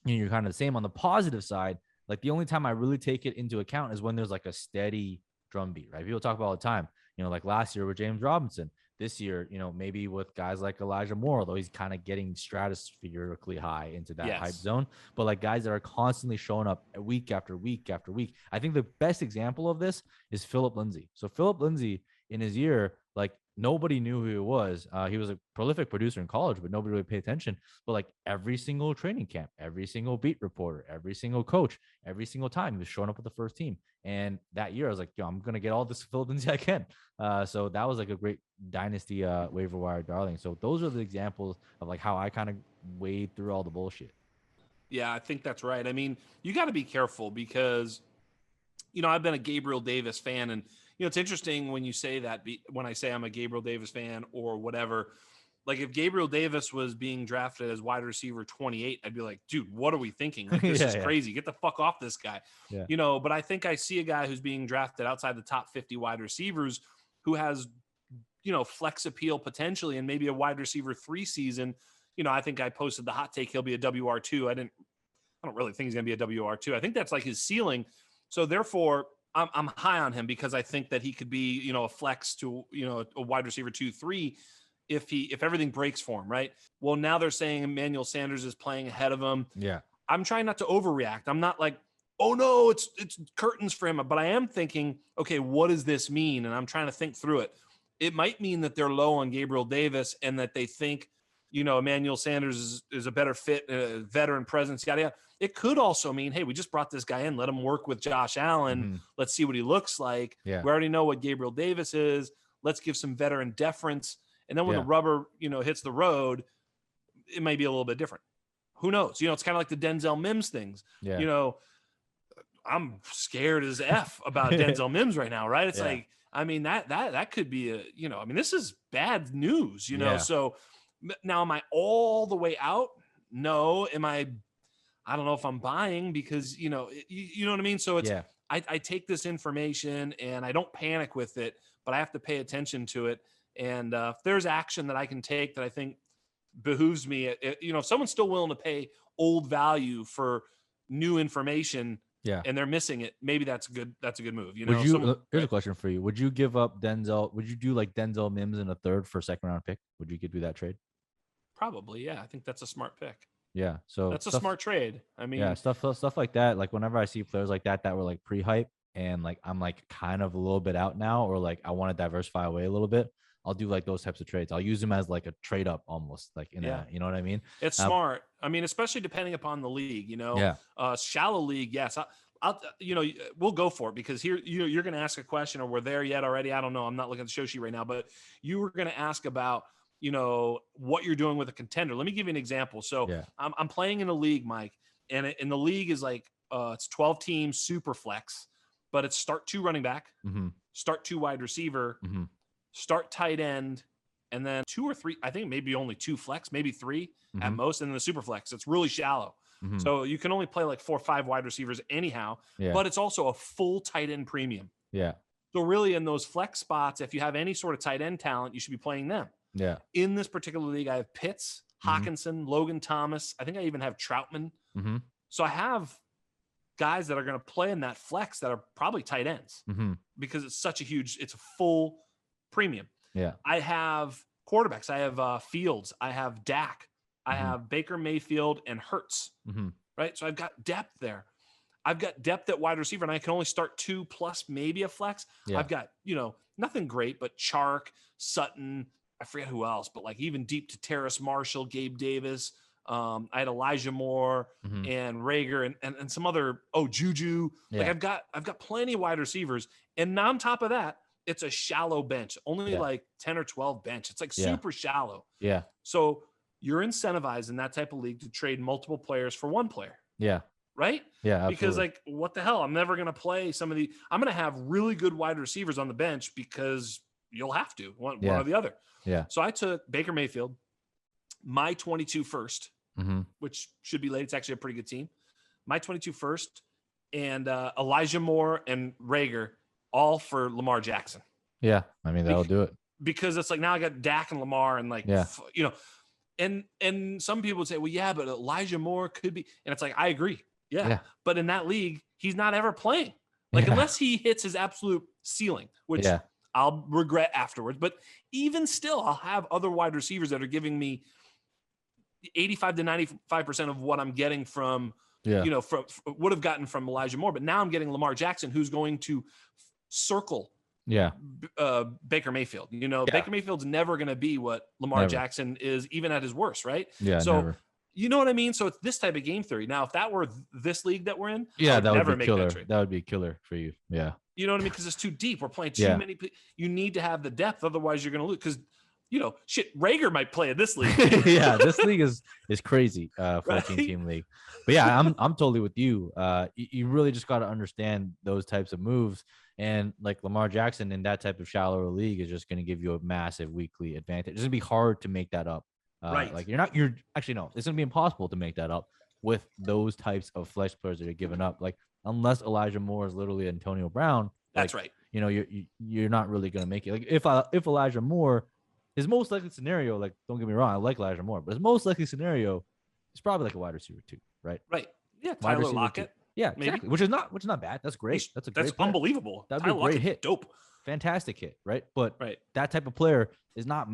you're kind of the same on the positive side. Like the only time I really take it into account is when there's like a steady drumbeat, right? People talk about all the time, like last year with James Robinson, this year, maybe with guys like Elijah Moore, although he's kind of getting stratospherically high into that hype Yes. zone, but like guys that are constantly showing up week after week after week. I think the best example of this is Philip Lindsay. So Philip Lindsay in his year, like nobody knew who he was. He was a prolific producer in college, but nobody really paid attention. But like every single training camp, every single beat reporter, every single coach, every single time he was showing up with the first team. And that year, I was like, yo, I'm gonna get all this Philip Lindsay I can. So that was like a great dynasty waiver wire darling. So those are the examples of like how I kind of wade through all the bullshit. Yeah, I think that's right. I mean, you got to be careful because, I've been a Gabriel Davis fan, and it's interesting when you say that. When I say I'm a Gabriel Davis fan or whatever, like if Gabriel Davis was being drafted as wide receiver 28, I'd be like, dude, what are we thinking? Like this is Yeah. crazy. Get the fuck off this guy. Yeah. But I think I see a guy who's being drafted outside the top 50 wide receivers who has, flex appeal potentially, and maybe a wide receiver 3 season. I think I posted the hot take he'll be a WR2. I don't really think he's going to be a WR2. I think that's like his ceiling. So therefore, I'm high on him because I think that he could be, a flex to, a wide receiver 2-3 if everything breaks for him, right? Well, now they're saying Emmanuel Sanders is playing ahead of him. Yeah. I'm trying not to overreact. I'm not like, oh no, it's curtains for him. But I am thinking, okay, what does this mean? And I'm trying to think through it. It might mean that they're low on Gabriel Davis and that they think, Emmanuel Sanders is a better fit, veteran presence, yada, yada. It could also mean, hey, we just brought this guy in, let him work with Josh Allen. Mm-hmm. Let's see what he looks like. Yeah. We already know what Gabriel Davis is. Let's give some veteran deference. And then when the rubber, hits the road, it may be a little bit different. Who knows? It's kind of like the Denzel Mims things. Yeah. I'm scared as F about Denzel Mims right now, right? It's like, I mean, that could be this is bad news, So now am I all the way out? No. Am I don't know if I'm buying because, you know what I mean? So it's, I take this information and I don't panic with it, but I have to pay attention to it. And if there's action that I can take that I think behooves me, if someone's still willing to pay old value for new information, and they're missing it, maybe that's good. That's a good move. Here's a question for you. Would you give up Denzel? Would you do like Denzel Mims in a third for a second round pick? Would you do that trade? Probably. Yeah. I think that's a smart pick. Yeah. So that's a smart trade. I mean, stuff like that. Like whenever I see players like that were like pre-hype and like I'm like kind of a little bit out now, or like I want to diversify away a little bit, I'll do like those types of trades. I'll use them as like a trade up almost, like you know what I mean? It's smart. I mean, especially depending upon the league, shallow league. Yes. I'll we'll go for it because here you're going to ask a question, or we're there yet already. I don't know. I'm not looking at the show sheet right now, but you were going to ask about, what you're doing with a contender. Let me give you an example. So I'm playing in a league, Mike, and in the league is like, it's 12 teams, super flex, but it's start 2 running back, start 2 wide receiver, start tight end, and then 2 or 3, I think maybe only 2 flex, maybe 3 at most. And then the super flex, it's really shallow. So you can only play like 4 or 5 wide receivers anyhow, but it's also a full tight end premium. Yeah. So really in those flex spots, if you have any sort of tight end talent, you should be playing them. Yeah. In this particular league, I have Pitts, Hawkinson, Logan Thomas. I think I even have Troutman. So I have guys that are going to play in that flex that are probably tight ends because it's such a huge, it's a full premium. Yeah. I have quarterbacks. I have Fields. I have Dak. I have Baker Mayfield and Hurts. Right. So I've got depth there. I've got depth at wide receiver, and I can only start 2 plus maybe a flex. I've got, nothing great, but Chark, Sutton, I forget who else, but like even deep to Terrace Marshall, Gabe Davis. I had Elijah Moore and Rager and some other, Juju. Like I've got plenty of wide receivers. And on top of that, it's a shallow bench, only like 10 or 12 bench. It's like super shallow. Yeah. So you're incentivized in that type of league to trade multiple players for one player. Yeah. Right? Yeah. Absolutely. Because like, what the hell? I'm never going to play some of the, I'm going to have really good wide receivers on the bench because you'll have to one or the other. Yeah. So I took Baker Mayfield, my 22 first, which should be late. It's actually a pretty good team. My 22 first and Elijah Moore and Rager, all for Lamar Jackson. Yeah. I mean, that'll do it. because it's like now I got Dak and Lamar and like, you know, and some people would say, well, yeah, but Elijah Moore could be. And it's like, I agree. Yeah. But in that league, he's not ever playing. Like, unless he hits his absolute ceiling, which I'll regret afterwards. But even still, I'll have other wide receivers that are giving me 85 to 95% of what I'm getting from, you know, from would have gotten from Elijah Moore. But now I'm getting Lamar Jackson, who's going to circle Baker Mayfield. You know, Baker Mayfield's never going to be what Lamar Jackson is, even at his worst, right? So you know what I mean? So it's this type of game theory. Now, if that were this league that we're in, that would be killer. That would be killer for you. Yeah. You know what I mean? Because it's too deep. We're playing too many. You need to have the depth. Otherwise, you're going to lose. Because, you know, shit, Rager might play in this league. This league is crazy. 14-team league. But yeah, I'm totally with you. You really just got to understand those types of moves. And like Lamar Jackson in that type of shallower league is just going to give you a massive weekly advantage. It's going to be hard to make that up. Like you're actually, no, it's going to be impossible to make that up with those types of flex players that are giving up. Like, unless Elijah Moore is literally Antonio Brown. That's right. You know, you're not really going to make it. Like, if Elijah Moore, his most likely scenario, like, don't get me wrong, I like Elijah Moore, but his most likely scenario is probably like a wide receiver 2, right? Right. Yeah. Tyler Lockett. Yeah, exactly. Which is not bad. That's great. That's great player. Unbelievable. That'd be a great hit. Dope. Fantastic hit, right? But that type of player is not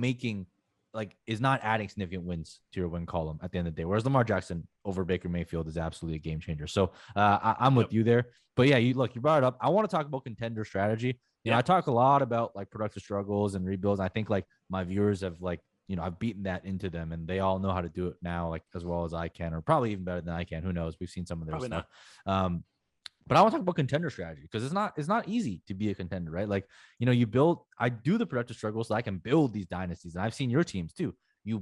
adding significant wins to your win column at the end of the day. Whereas Lamar Jackson over Baker Mayfield is absolutely a game changer. So I'm with you there. But yeah, you brought it up. I want to talk about contender strategy. You know, I talk a lot about like productive struggles and rebuilds. I think like my viewers have like, you know, I've beaten that into them and they all know how to do it now, like as well as I can, or probably even better than I can. Who knows? We've seen some of their stuff. But I want to talk about contender strategy because it's not easy to be a contender, right? Like, you know, I do the productive struggles so I can build these dynasties. And I've seen your teams too.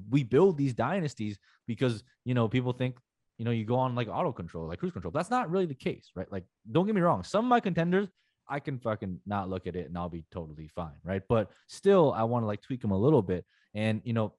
We build these dynasties because, you know, people think, you know, you go on like auto control, like cruise control. That's not really the case, right? Like, don't get me wrong. Some of my contenders, I can fucking not look at it and I'll be totally fine, right? But still, I want to like tweak them a little bit. And, you know,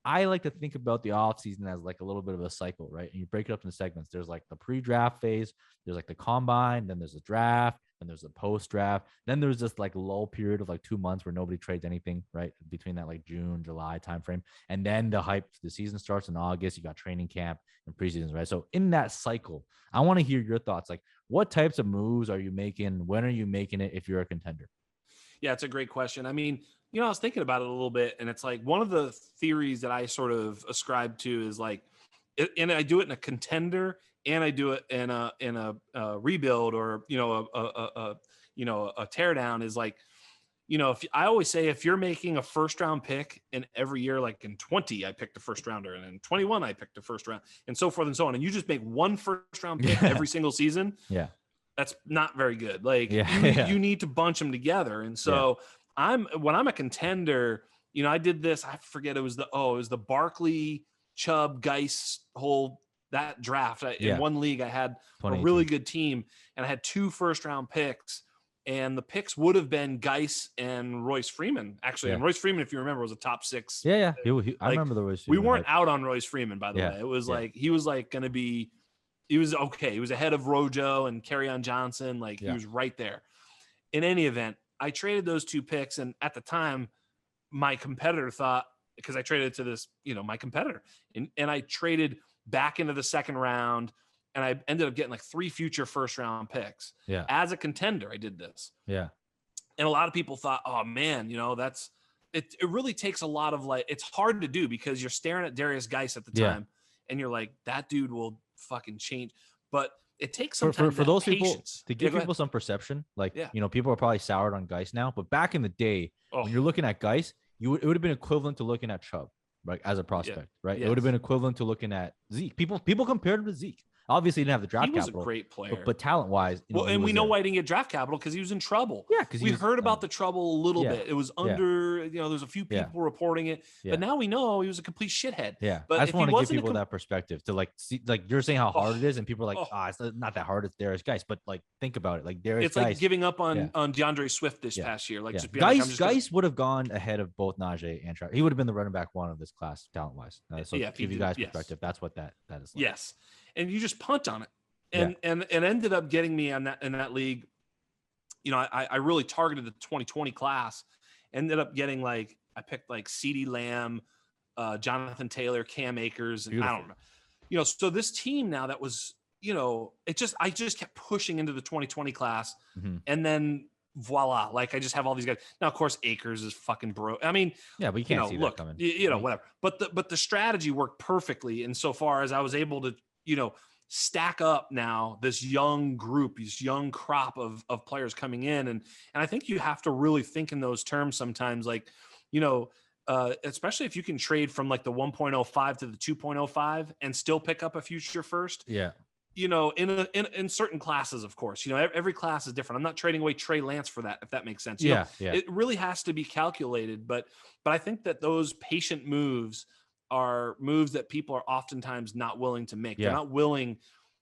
I like to think about the off season as like a little bit of a cycle, right? And you break it up into segments. There's like the pre-draft phase, there's like the combine, then there's a draft, and there's a post-draft. Then there's this like lull period of like 2 months where nobody trades anything, right? Between that like June, July timeframe. And then the season starts in August. You got training camp and preseasons, right? So in that cycle, I want to hear your thoughts. Like, what types of moves are you making? When are you making it if you're a contender? Yeah, it's a great question. I mean, you know, I was thinking about it a little bit, and it's like one of the theories that I sort of ascribe to is like, and I do it in a contender, and I do it in a rebuild, or you know, a teardown. Is like, you know, I always say if you're making a first round pick, and every year, like in 20, I picked a first rounder, and in 21, I picked a first round, and so forth and so on, and you just make one first round pick every single season. Yeah, that's not very good. Like, you need to bunch them together, and so. When I'm a contender, you know, I did this. I forget it was the Barkley, Chubb, Geis that draft. In one league, I had a really good team, and I had 2 first round picks, and the picks would have been Geis and Royce Freeman. Actually, and Royce Freeman, if you remember, was a top 6. Yeah. I remember the Royce Freeman. We weren't out on Royce Freeman, by the way. It was like he was like going to be. He was okay. He was ahead of Rojo and Kerryon Johnson. Like he was right there. In any event, I traded those 2 picks, and at the time, my competitor thought, because I traded to this, you know, my competitor, and I traded back into the second round, and I ended up getting like 3 future first round picks. Yeah. As a contender, I did this. Yeah. And a lot of people thought, oh man, you know, it really takes a lot of like, it's hard to do because you're staring at Darius Geis at the time, and you're like, that dude will fucking change. But it takes some time for those patience. People to give people some perception. Like, you know, people are probably soured on Geis now, but back in the day, when you're looking at Geis, it would have been equivalent to looking at Chubb, right? As a prospect, right? It would have been equivalent to looking at Zeke. People compared him to Zeke. Obviously, he didn't have the draft capital. He was a great player. But talent-wise, well, and we know why he didn't get draft capital, because he was in trouble. Yeah, because we heard about the trouble a little bit. It was under, you know, there's a few people reporting it, but now we know he was a complete shithead. Yeah, but I just want to give people that perspective to like see, like you're saying how hard it is, and people are like, it's not that hard. It's Darius Geis, but like think about it, like Darius. It's like giving up on DeAndre Swift this past year. Like just Geis would have gone ahead of both Najee and Travis. He would have been the running back 1 of this class talent-wise. So to give you guys perspective, that's what that is. Like. Yes, and you just punt on it. And ended up getting me in that league. You know, I really targeted the 2020 class. Ended up getting like I picked like CeeDee Lamb, Jonathan Taylor, Cam Akers, and Beautiful. I don't know. So this team now that was, I just kept pushing into the 2020 class, and then voila, like I just have all these guys. Now, of course, Akers is fucking broke. I mean, yeah, but you can't see that coming. Whatever. But the strategy worked perfectly insofar as I was able to, stack up now this young group, this young crop of players coming in. And I think you have to really think in those terms sometimes, like, especially if you can trade from like the 1.05 to the 2.05 and still pick up a future first. Yeah. In certain classes, of course, every class is different. I'm not trading away Trey Lance for that, if that makes sense. It really has to be calculated, but I think that those patient moves are moves that people are oftentimes not willing to make. They're not willing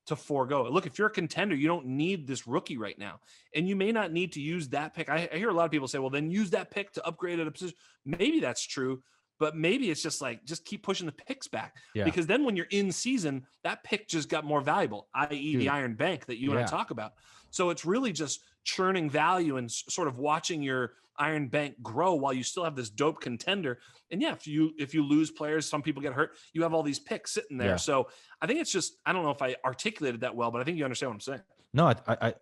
to forego it. Look, if you're a contender, you don't need this rookie right now, and you may not need to use that pick. I hear a lot of people say, well, then use that pick to upgrade at a position. Maybe that's true, but maybe it's just like, just keep pushing the picks back, because then when you're in season, that pick just got more valuable, i.e. the Iron Bank that you and I talk about. So it's really just churning value and sort of watching your Iron Bank grow while you still have this dope contender. And if you lose players, some people get hurt, you have all these picks sitting there. So I think it's just, I don't know if I articulated that well, but I think you understand what I'm saying. No,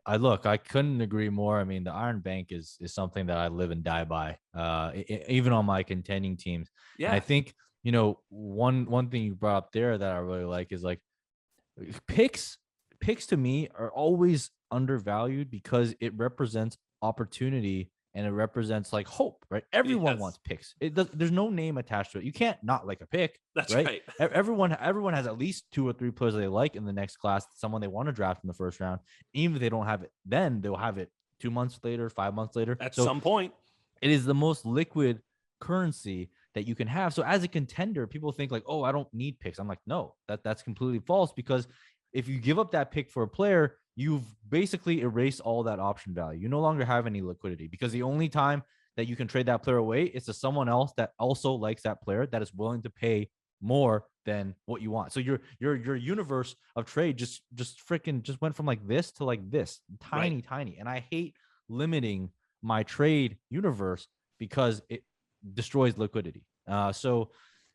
I look, I couldn't agree more. I mean, the Iron Bank is something that I live and die by, even on my contending teams. Yeah. And I think, one thing you brought up there that I really like is like picks to me are always undervalued because it represents opportunity and it represents like hope, right? Everyone wants picks. There's no name attached to it. You can't not like a pick. That's right. Everyone has at least 2 or 3 players they like in the next class, someone they want to draft in the first round. Even if they don't have it, then they'll have it 2 months later, 5 months later. At some point. It is the most liquid currency that you can have. So as a contender, people think like, oh, I don't need picks. I'm like, no, that's completely false, because if you give up that pick for a player, you've basically erased all that option value. You no longer have any liquidity, because the only time that you can trade that player away is to someone else that also likes that player, that is willing to pay more than what you want. So your universe of trade just went from like this to like this, tiny. And I hate limiting my trade universe because it destroys liquidity. So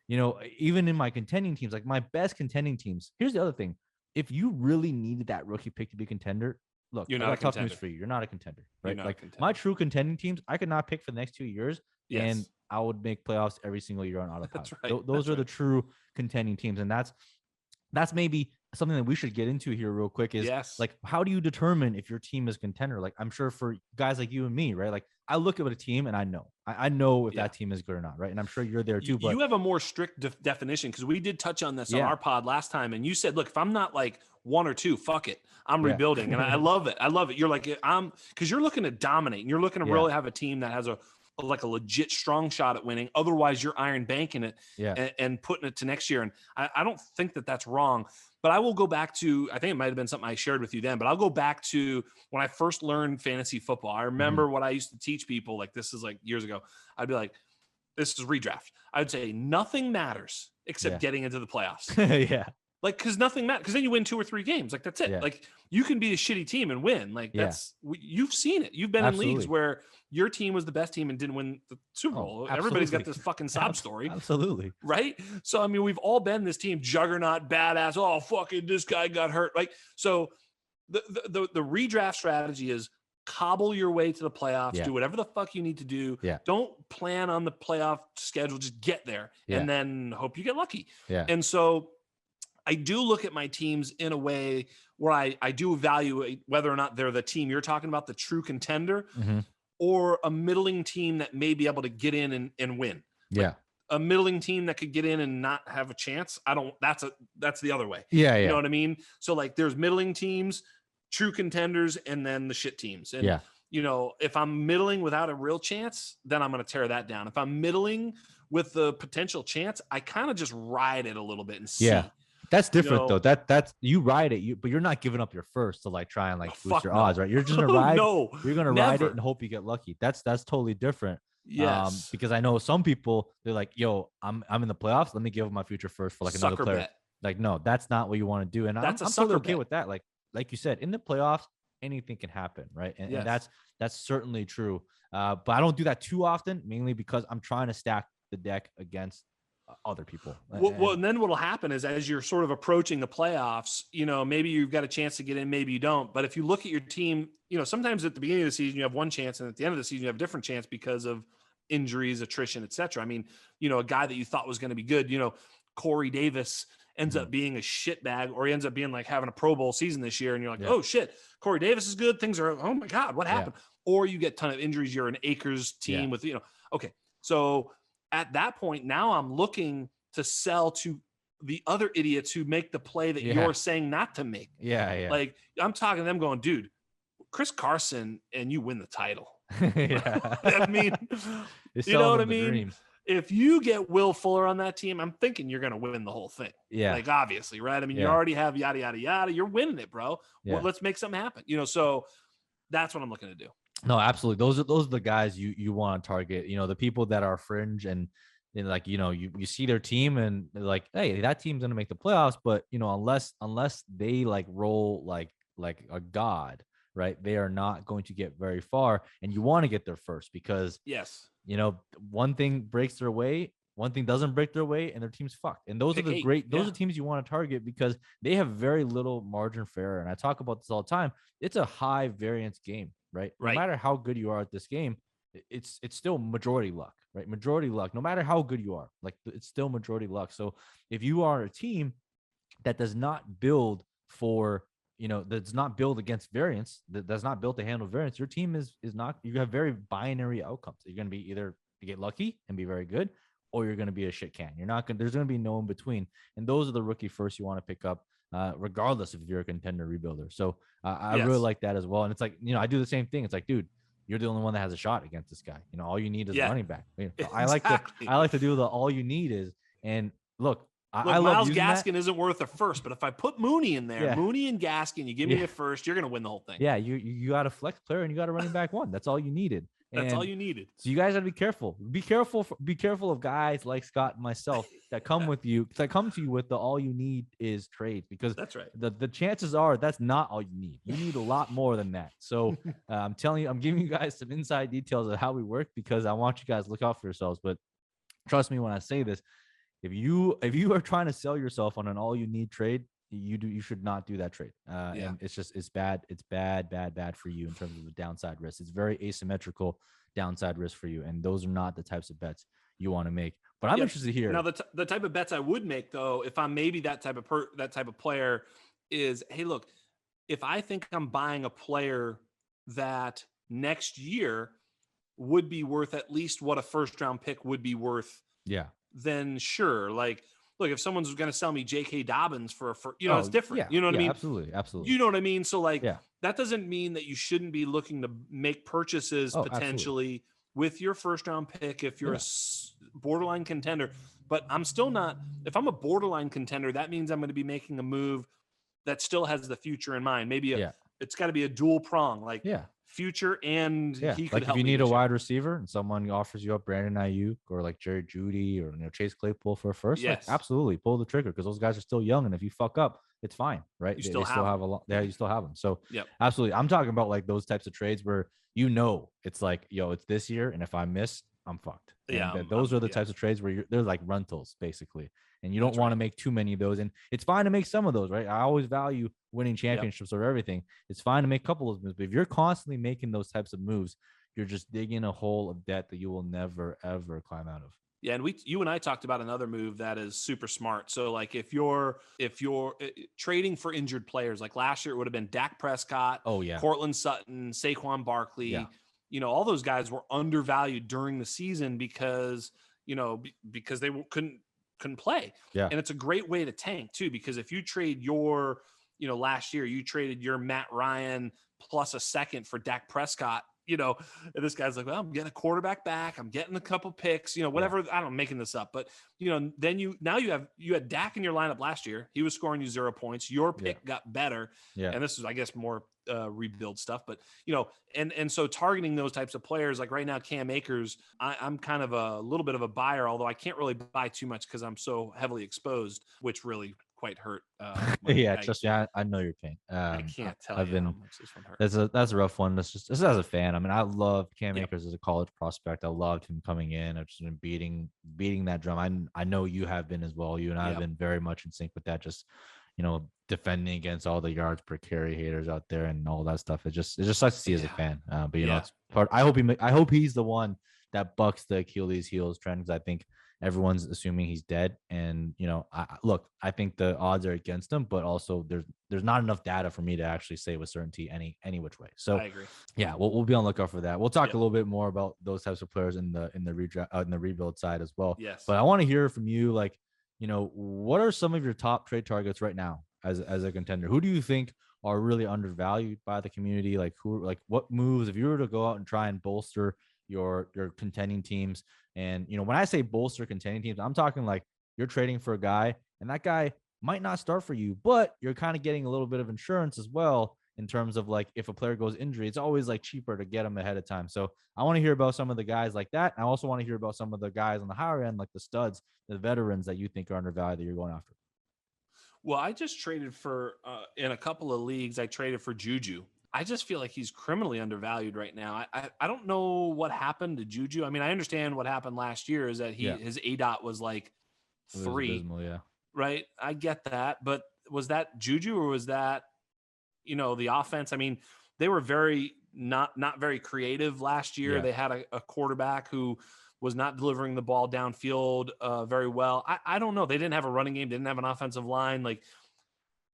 even in my contending teams, like my best contending teams, here's the other thing. If you really needed that rookie pick to be a contender, look, you're not tough news for you. You're not a contender, right? Like my true contending teams, I could not pick for the next 2 years, and I would make playoffs every single year on autopilot. That's right. Those are the true contending teams, and that's maybe something that we should get into here real quick. Is like, how do you determine if your team is contender? Like, I'm sure for guys like you and me, right? Like, I look at a team and I know if that team is good or not, right? And I'm sure you're there too. But you have a more strict definition, because we did touch on this on our pod last time, and you said, look, if I'm not like 1 or 2, fuck it, I'm rebuilding. And I love it. You're like, because you're looking to dominate, and you're looking to really have a team that has a legit strong shot at winning. Otherwise, you're Iron Banking it and putting it to next year. And I don't think that that's wrong. But I will go back to, I think it might have been something I shared with you then, but I'll go back to when I first learned fantasy football. I remember what I used to teach people, like this is like years ago. I'd be like, this is redraft. I would say nothing matters except getting into the playoffs. Like, because nothing matters. Because then you win 2 or 3 games. Like, that's it. Yeah. Like, you can be a shitty team and win. Like, you've seen it. You've been in leagues where your team was the best team and didn't win the Super Bowl. Everybody's got this fucking sob story. Absolutely. Right? So, I mean, we've all been this team, juggernaut, badass. Oh, fucking this guy got hurt. Like, so the redraft strategy is cobble your way to the playoffs. Do whatever the fuck you need to do. Don't plan on the playoff schedule. Just get there and then hope you get lucky. And so I do look at my teams in a way where I do evaluate whether or not they're the team you're talking about, the true contender, or a middling team that may be able to get in and win. Like a middling team that could get in and not have a chance. That's the other way. You know what I mean? So like there's middling teams, true contenders, and then the shit teams. And if I'm middling without a real chance, then I'm going to tear that down. If I'm middling with the potential chance, I kind of just ride it a little bit and see. That's different though. That's you ride it, but you're not giving up your first to like try and like boost your odds, right? You're just gonna ride. You're gonna ride it and hope you get lucky. That's totally different. Because I know some people, they're like, "Yo, I'm in the playoffs. Let me give up my future first for like another player." Bet. Like, no, that's not what you want to do. And I'm totally okay with that. Like you said, in the playoffs, anything can happen, right? And that's That's certainly true. But I don't do that too often, mainly because I'm trying to stack the deck against other people. Well, and then what'll happen is as you're sort of approaching the playoffs, maybe you've got a chance to get in, maybe you don't. But if you look at your team, sometimes at the beginning of the season you have one chance, and at the end of the season you have a different chance because of injuries, attrition, etc. I mean, a guy that you thought was going to be good, Corey Davis ends up being a shitbag, or he ends up being like having a Pro Bowl season this year, and you're like, oh shit, Corey Davis is good. Things are, oh my God, what happened? Or you get a ton of injuries. You're an Akers team with, okay. So at that point, now I'm looking to sell to the other idiots who make the play that you're saying not to make. Like I'm talking to them going, dude, Chris Carson, and you win the title. I mean, you know what I mean? Dream. If you get Will Fuller on that team, I'm thinking you're going to win the whole thing. Like obviously, right? I mean, you already have yada, yada, yada. You're winning it, bro. Well, let's make something happen. So that's what I'm looking to do. No, absolutely. Those are the guys you want to target. The people that are fringe and like, you see their team and they're like, hey, that team's going to make the playoffs. But, unless they like roll like a god, right, they are not going to get very far. And you want to get there first because, one thing breaks their way, one thing doesn't break their way, and their team's fucked. And those are the teams you want to target because they have very little margin for error. And I talk about this all the time. It's a high variance game, right? No matter how good you are at this game, it's still majority luck, right? Majority luck, no matter how good you are, like it's still majority luck. So if you are a team that does not build for, that's not built against variance, that's not built to handle variance, your team is not, you have very binary outcomes. You're going to be either to get lucky and be very good, or you're going to be a shit can. You're not going to, there's going to be no in between. And those are the rookie first you want to pick up, regardless if you're a contender rebuilder. So I really like that as well. And it's like, I do the same thing. It's like, dude, you're the only one that has a shot against this guy. All you need is a running back. I like to do the all you need is, and look, I love Myles Gaskin isn't worth a first, but if I put Mooney in there, Mooney and Gaskin, you give me a first, you're going to win the whole thing. Yeah, you got a flex player and you got a running back one. That's all you needed. That's all you needed. So you guys got to be careful. Be careful of guys like Scott and myself that come with you. That come to you with the all you need is trades, because that's right. The chances are that's not all you need. You need a lot more than that. So I'm telling you, I'm giving you guys some inside details of how we work because I want you guys to look out for yourselves. But trust me when I say this, if you are trying to sell yourself on an all you need trade, you should not do that trade. And it's bad. It's bad for you in terms of the downside risk. It's very asymmetrical downside risk for you. And those are not the types of bets you want to make. But I'm interested here. Now, the type of bets I would make, though, if I'm maybe that type of player, is, hey, look, if I think I'm buying a player that next year would be worth at least what a first round pick would be worth. Then sure. Like, look, if someone's going to sell me J.K. Dobbins for it's different. You know what I mean? Absolutely. You know what I mean? So that doesn't mean that you shouldn't be looking to make purchases potentially with your first round pick if you're a borderline contender. But I'm still not. If I'm a borderline contender, that means I'm going to be making a move that still has the future in mind. Maybe it's got to be a dual prong, like future and he could like help if you need a year. wide receiver and someone offers you up Brandon Aiyuk or like Jerry Jeudy or Chase Claypool for a first, like, absolutely pull the trigger because those guys are still young, and if you fuck up, it's fine, right? You still have a lot. Yeah, you still have them. So absolutely, I'm talking about like those types of trades where it's like, it's this year, and if I miss, I'm fucked. Those are the types of trades where they're like rentals basically, and you don't want to make too many of those. And it's fine to make some of those, right? I always value winning championships over everything. It's fine to make a couple of moves, but if you're constantly making those types of moves, you're just digging a hole of debt that you will never ever climb out of. Yeah, and you and I talked about another move that is super smart. So like if you're trading for injured players, like last year it would have been Dak Prescott, Cortland Sutton, Saquon Barkley. All those guys were undervalued during the season because they couldn't play. And it's a great way to tank too, because if you trade your, last year you traded your Matt Ryan plus a second for Dak Prescott, and this guy's like, well, I'm getting a quarterback back. I'm getting a couple picks, whatever. I don't know, I'm making this up, but then you had Dak in your lineup last year. He was scoring you 0 points. Your pick got better. And this is, I guess, more rebuild stuff, but and so targeting those types of players, like right now, Cam Akers, I'm kind of a little bit of a buyer, although I can't really buy too much because I'm so heavily exposed, which really quite hurt. Yeah, trust me, I know your pain. I can't tell I've you how been much this one hurt. that's a rough one. That's just as a fan. I mean, I loved Cam Yep. Akers as a college prospect. I loved him coming in. I've just been beating that drum. I know you have been as well. You and I have Yep. been very much in sync with that. Just defending against all the yards per carry haters out there and all that stuff. It just sucks to see as a fan. But it's part. I hope he's the one that bucks the Achilles heels trend, because I think everyone's assuming he's dead. And I think the odds are against him, but also there's not enough data for me to actually say with certainty any which way. So I agree. Yeah, we'll be on the lookout for that. We'll talk a little bit more about those types of players in the rebuild side as well. Yes. But I want to hear from you, what are some of your top trade targets right now as a contender? Who do you think are really undervalued by the community? What moves, if you were to go out and try and bolster your contending teams? And when I say bolster contending teams, I'm talking like you're trading for a guy, and that guy might not start for you, but you're kind of getting a little bit of insurance as well, in terms of like if a player goes injury, it's always like cheaper to get them ahead of time. So I want to hear about some of the guys like that. I also want to hear about some of the guys on the higher end, like the studs, the veterans that you think are undervalued that you're going after. Well, I just traded for in a couple of leagues. I traded for Juju. I just feel like he's criminally undervalued right now. I don't know what happened to Juju. I mean, I understand what happened last year is that his ADOT was like 3. Abysmal, yeah. Right. I get that. But was that Juju or was that, the offense? I mean, they were not very creative last year. Yeah. They had a quarterback who was not delivering the ball downfield very well. I don't know. They didn't have a running game. They didn't have an offensive line. Like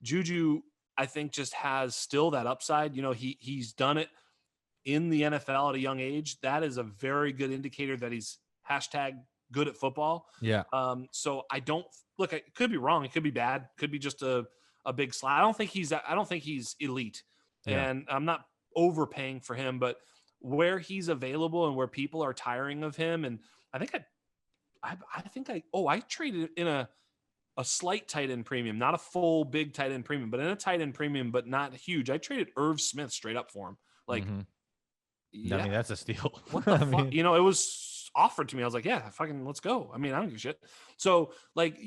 Juju, I think, just has still that upside. He's done it in the NFL at a young age. That is a very good indicator that he's #good at football. Yeah. So I don't look. It could be wrong. It could be bad. Could be just a big slide. I don't think he's elite, and I'm not overpaying for him. But where he's available and where people are tiring of him, and I traded in a slight tight end premium, not a full big tight end premium, but in a tight end premium, but not huge. I traded Irv Smith straight up for him. I mean, that's a steal. What the fuck? It was offered to me. I was like, yeah, fucking let's go. I mean, I don't give a shit. So that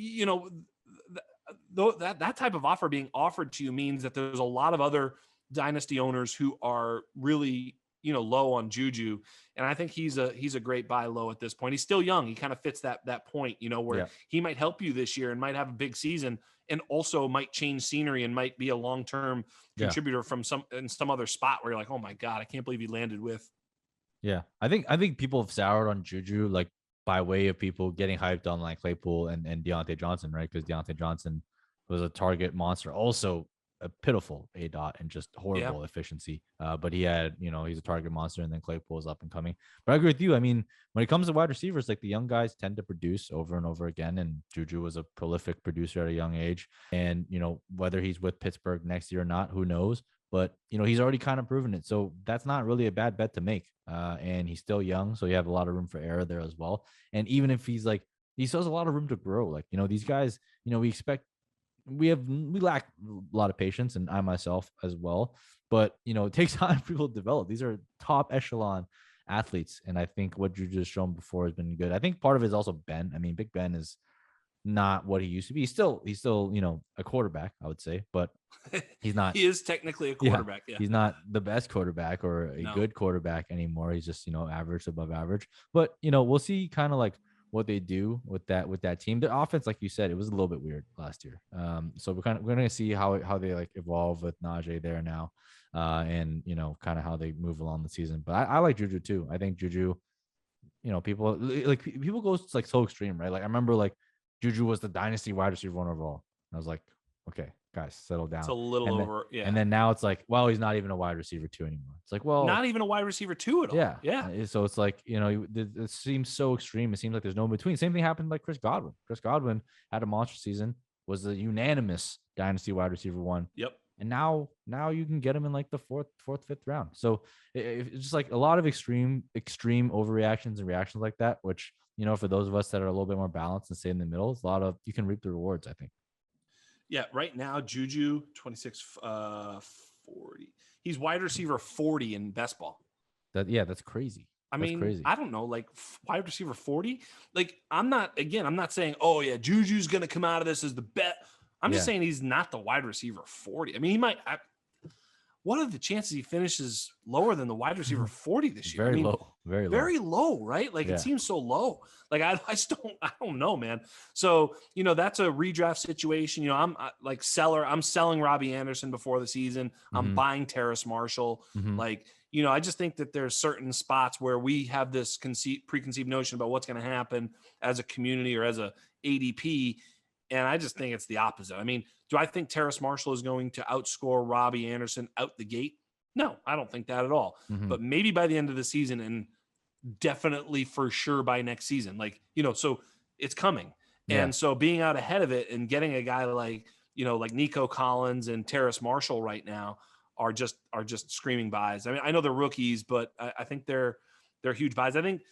type of offer being offered to you means that there's a lot of other dynasty owners who are really, low on Juju. And I think he's a great buy low at this point. He's still young. He kind of fits that point, where he might help you this year and might have a big season, and also might change scenery and might be a long-term contributor from some other spot where you're like, oh my God, I can't believe he landed with. Yeah. I think people have soured on Juju, like by way of people getting hyped on like Claypool and Deontay Johnson, right? Because Deontay Johnson was a target monster, also a pitiful ADOT and just horrible efficiency. But he had, he's a target monster, and then Claypool is up and coming. But I agree with you. I mean, when it comes to wide receivers, like the young guys tend to produce over and over again. And Juju was a prolific producer at a young age. And, whether he's with Pittsburgh next year or not, who knows? But, he's already kind of proven it. So that's not really a bad bet to make. And he's still young, so you have a lot of room for error there as well. And even if he still has a lot of room to grow. Like, these guys, we lack a lot of patience, and I myself as well. But, it takes time for people to develop. These are top echelon athletes. And I think what you just shown before has been good. I think part of it is also Ben. I mean, Big Ben is not what he used to be. He's still, a quarterback, I would say, but he's not. He is technically a quarterback. Yeah. He's not the best quarterback or a good quarterback anymore. He's just, average, above average. But, we'll see kind of like what they do with that team. The offense, like you said, it was a little bit weird last year. So we're going to see how they like evolve with Najee there now, and kind of how they move along the season. But I like Juju too. I think Juju, people go like so extreme, right? Like I remember like Juju was the dynasty wide receiver 1 overall. I was like, okay, guys, settle down. It's a little over. Yeah. And then now it's like, well, he's not even a wide receiver 2 anymore. It's like, well, not even a wide receiver 2 at all. Yeah. Yeah. So it's like, it seems so extreme. It seems like there's no in between. Same thing happened like Chris Godwin. Chris Godwin had a monster season, was a unanimous dynasty wide receiver 1. Yep. And now you can get him in like the fourth, fifth round. So it's just like a lot of extreme overreactions and reactions like that, which, for those of us that are a little bit more balanced and stay in the middle, it's you can reap the rewards, I think. Yeah, right now, Juju, 26, 40. He's wide receiver 40 in best ball. That's crazy. Crazy. I don't know, like wide receiver 40. Like I'm not saying, oh yeah, Juju's going to come out of this as the bet. I'm just saying he's not the wide receiver 40. I mean, he might. What are the chances he finishes lower than the wide receiver 40 this year? Very low, very low, right? Like it seems so low. Like I don't know, man. So, that's a redraft situation. I'm like I'm selling Robbie Anderson before the season. I'm buying Terrace Marshall. Like, I just think that there's certain spots where we have this preconceived notion about what's going to happen as a community or as a ADP. And I just think it's the opposite. I mean, do I think Terrace Marshall is going to outscore Robbie Anderson out the gate? No, I don't think that at all. But maybe by the end of the season, and definitely for sure by next season, like, so it's coming. Yeah. And so being out ahead of it and getting a guy like, like Nico Collins and Terrace Marshall right now are just screaming buys. I mean, I know they're rookies, but I think they're huge buys. I think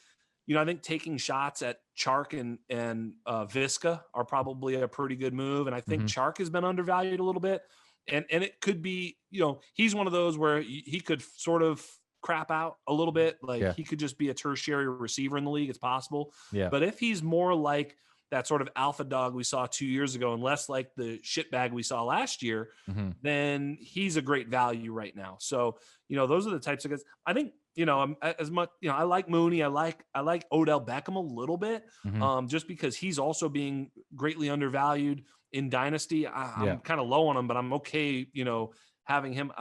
taking shots at Chark and Visca are probably a pretty good move. And I think Chark has been undervalued a little bit. And it could be, he's one of those where he could sort of crap out a little bit. Like he could just be a tertiary receiver in the league. It's possible. Yeah. But if he's more like that sort of alpha dog we saw 2 years ago and less like the shitbag we saw last year, then he's a great value right now. So, those are the types of guys. I think, as much, I like Mooney. I like Odell Beckham a little bit, just because he's also being greatly undervalued in Dynasty. I'm kind of low on him, but I'm okay, having him.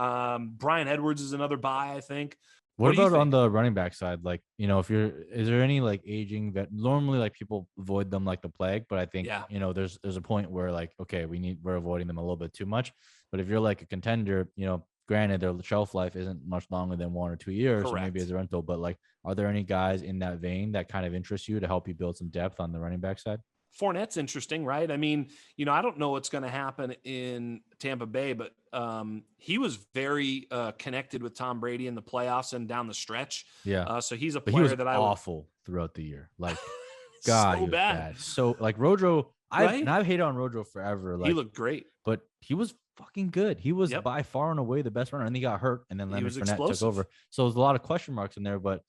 Brian Edwards is another buy, I think. What about on the running back side? Like, is there any like aging that normally like people avoid them like the plague? But I think, there's a point where like, okay, we're avoiding them a little bit too much. But if you're like a contender, granted their shelf life isn't much longer than 1 or 2 years, so maybe as a rental, but like, are there any guys in that vein that kind of interest you to help you build some depth on the running back side? Fournette's interesting, right? I mean, I don't know what's going to happen in Tampa Bay, but he was very connected with Tom Brady in the playoffs and down the stretch. Yeah. So he's a player that I awful throughout the year. Like, God, so bad. So like Rojo, I've hated on Rojo forever. Like, he looked great, but he was fucking good. He was by far and away the best runner, and he got hurt, and then Leonard Fournette took over. So there's a lot of question marks in there, but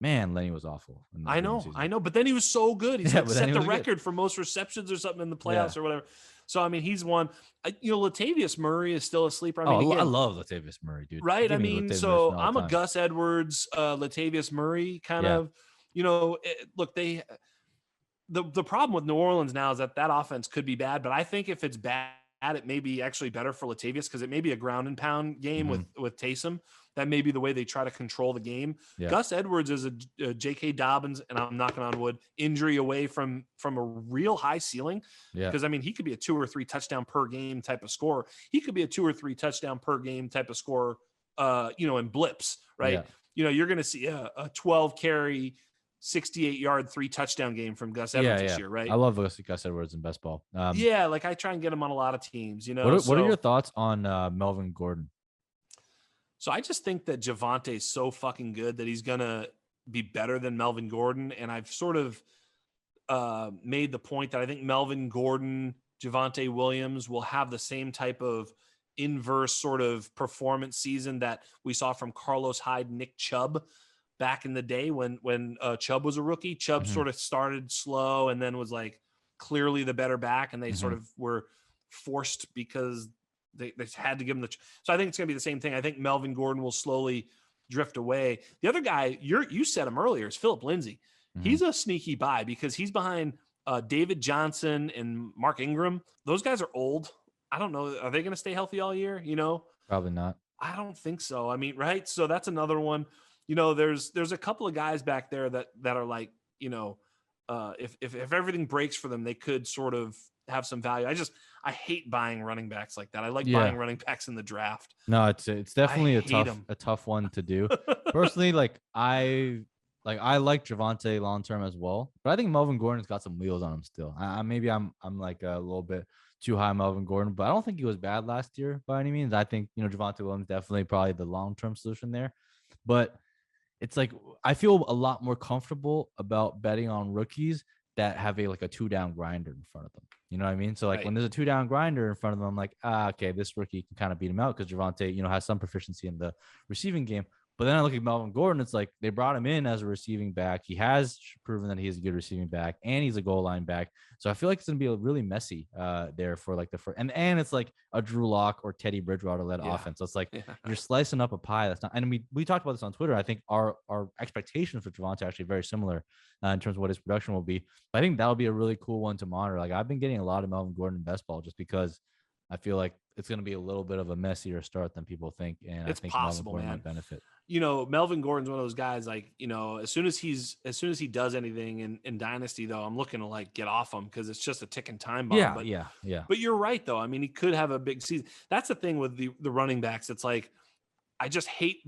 man, Lenny was awful. I know, but then he was so good. He's set the record for most receptions or something in the playoffs or whatever. So, I mean, he's one. Latavius Murray is still a sleeper. I mean, I love Latavius Murray, dude. Right? I mean, so I'm a Gus Edwards, Latavius Murray kind of, look, the problem with New Orleans now is that offense could be bad, but I think if it's bad, it may be actually better for Latavius because it may be a ground and pound game with Taysom. That may be the way they try to control the game. Yeah. Gus Edwards is a J.K. Dobbins, and I'm knocking on wood, injury away from a real high ceiling. Because, I mean, he could be a 2 or 3 touchdown per game type of scorer. He could be a 2 or 3 touchdown per game type of scorer, in blips, right? Yeah. You're going to see a 12 carry, 68-yard, 3 touchdown game from Gus Edwards this year, right? I love Gus Edwards in best ball. Like I try and get him on a lot of teams. What are your thoughts on Melvin Gordon? So I just think that Javonte is so fucking good that he's going to be better than Melvin Gordon. And I've sort of made the point that I think Melvin Gordon, Javonte Williams will have the same type of inverse sort of performance season that we saw from Carlos Hyde, Nick Chubb back in the day when Chubb was a rookie. Chubb sort of started slow and then was like clearly the better back. And they sort of were forced because they had to give him so I think it's going to be the same thing. I think Melvin Gordon will slowly drift away. The other guy, you said him earlier, is Phillip Lindsay. He's a sneaky buy because he's behind David Johnson and Mark Ingram. Those guys are old. I don't know. Are they going to stay healthy all year? Probably not. I don't think so. I mean, right. So that's another one. There's a couple of guys back there that are like, if everything breaks for them, they could sort of have some value. I hate buying running backs like that. I like buying running backs in the draft. No, it's definitely a tough one to do. Personally, I like Javonte long term as well, but I think Melvin Gordon's got some wheels on him still. Maybe I'm like a little bit too high Melvin Gordon, but I don't think he was bad last year by any means. I think Javonte Williams definitely probably the long term solution there, but it's like I feel a lot more comfortable about betting on rookies that have a 2-down grinder in front of them. You know what I mean? So when there's a 2-down grinder in front of them, I'm like, okay, this rookie can kind of beat him out because Javonte, has some proficiency in the receiving game. But then I look at Melvin Gordon. It's like they brought him in as a receiving back. He has proven that he's a good receiving back, and he's a goal line back. So I feel like it's gonna be really messy there for like the first, and it's like a Drew Lock or Teddy Bridgewater led offense. So it's like you're slicing up a pie that's not. And we talked about this on Twitter. I think our expectations for Javonte are actually very similar in terms of what his production will be. But I think that'll be a really cool one to monitor. Like I've been getting a lot of Melvin Gordon best ball just because I feel like it's going to be a little bit of a messier start than people think, and it's I think possible, Melvin Gordon man. might benefit. Melvin Gordon's one of those guys, like, as soon as he does anything in Dynasty, though, I'm looking to like get off him because it's just a ticking time bomb. Yeah. But you're right, though. I mean, he could have a big season. That's the thing with the running backs. It's like, I just hate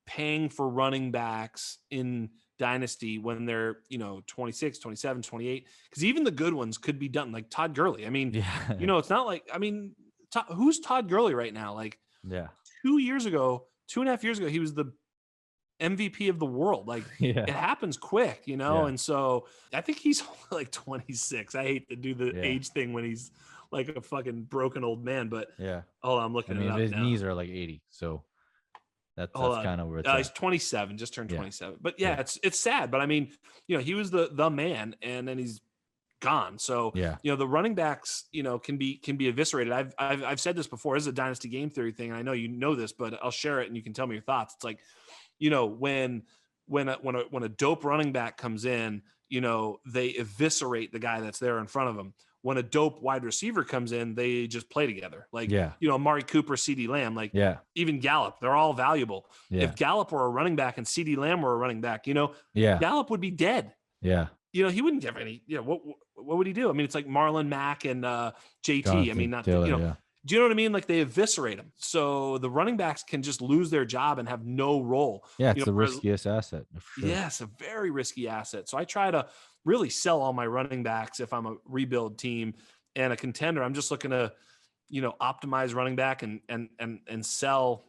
paying for running backs in Dynasty when they're 26, 27, 28, because even the good ones could be done, like Todd Gurley. I mean, it's not like, I mean, who's Todd Gurley right now? Like 2.5 years ago, he was the MVP of the world. Like it happens quick, And so I think he's only like 26. I hate to do the age thing when he's like a fucking broken old man, but I'm looking at it up his now. knees are like 80. So that's kind of where it's he's 27, just turned 27. But it's sad. But I mean, he was the man, and then he's gone. So the running backs, can be eviscerated. I've said this before. This is a dynasty game theory thing, and I know you know this, but I'll share it and you can tell me your thoughts. It's like, when a dope running back comes in, they eviscerate the guy that's there in front of them. When a dope wide receiver comes in, they just play together. Like, Amari Cooper, CeeDee Lamb, like even Gallup, they're all valuable. If Gallup were a running back and CeeDee Lamb were a running back, Gallup would be dead. He wouldn't have any, what would he do? I mean, it's like Marlon Mack and JT. I mean, not, Taylor, do you know what I mean? Like they eviscerate him. So the running backs can just lose their job and have no role. Yeah, it's the riskiest asset. For sure. Yes, a very risky asset. So I try to really sell all my running backs if I'm a rebuild team and a contender. I'm just looking to, optimize running back and sell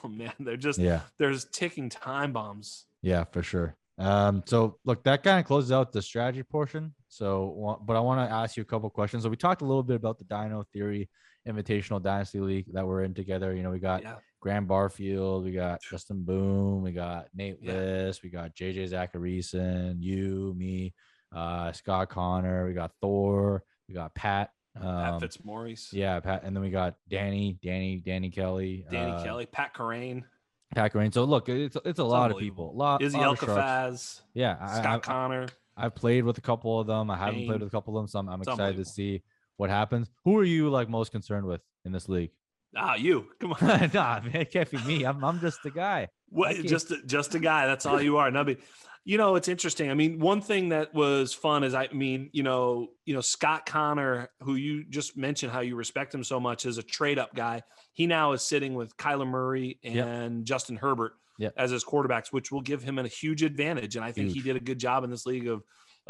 them, man. They're just, there's ticking time bombs. Yeah, for sure. So look, that kind of closes out the strategy portion. So, but I want to ask you a couple questions. So we talked a little bit about the Dino Theory Invitational Dynasty League that we're in together. We got Graham Barfield, we got Justin Boone, we got Nate List, we got JJ Zacharyson, you, me, Scott Connor, we got Thor, we got Pat Fitzmaurice. Yeah, Pat, and then we got Danny Kelly, Pat Carrain. So look, it's a lot of people. Izzy Elkafaz. Scott Connor. I've played with a couple of them. I haven't played with a couple of them, so I'm excited to see what happens. Who are you like most concerned with in this league? You. Come on. Nah, man, it can't be me. I'm just a guy. What? Just a guy. That's all you are. No, but it's interesting. I mean, one thing that was fun is, Scott Connor, who you just mentioned how you respect him so much, is a trade up guy. He now is sitting with Kyler Murray and Justin Herbert as his quarterbacks, which will give him a huge advantage. And I think he did a good job in this league of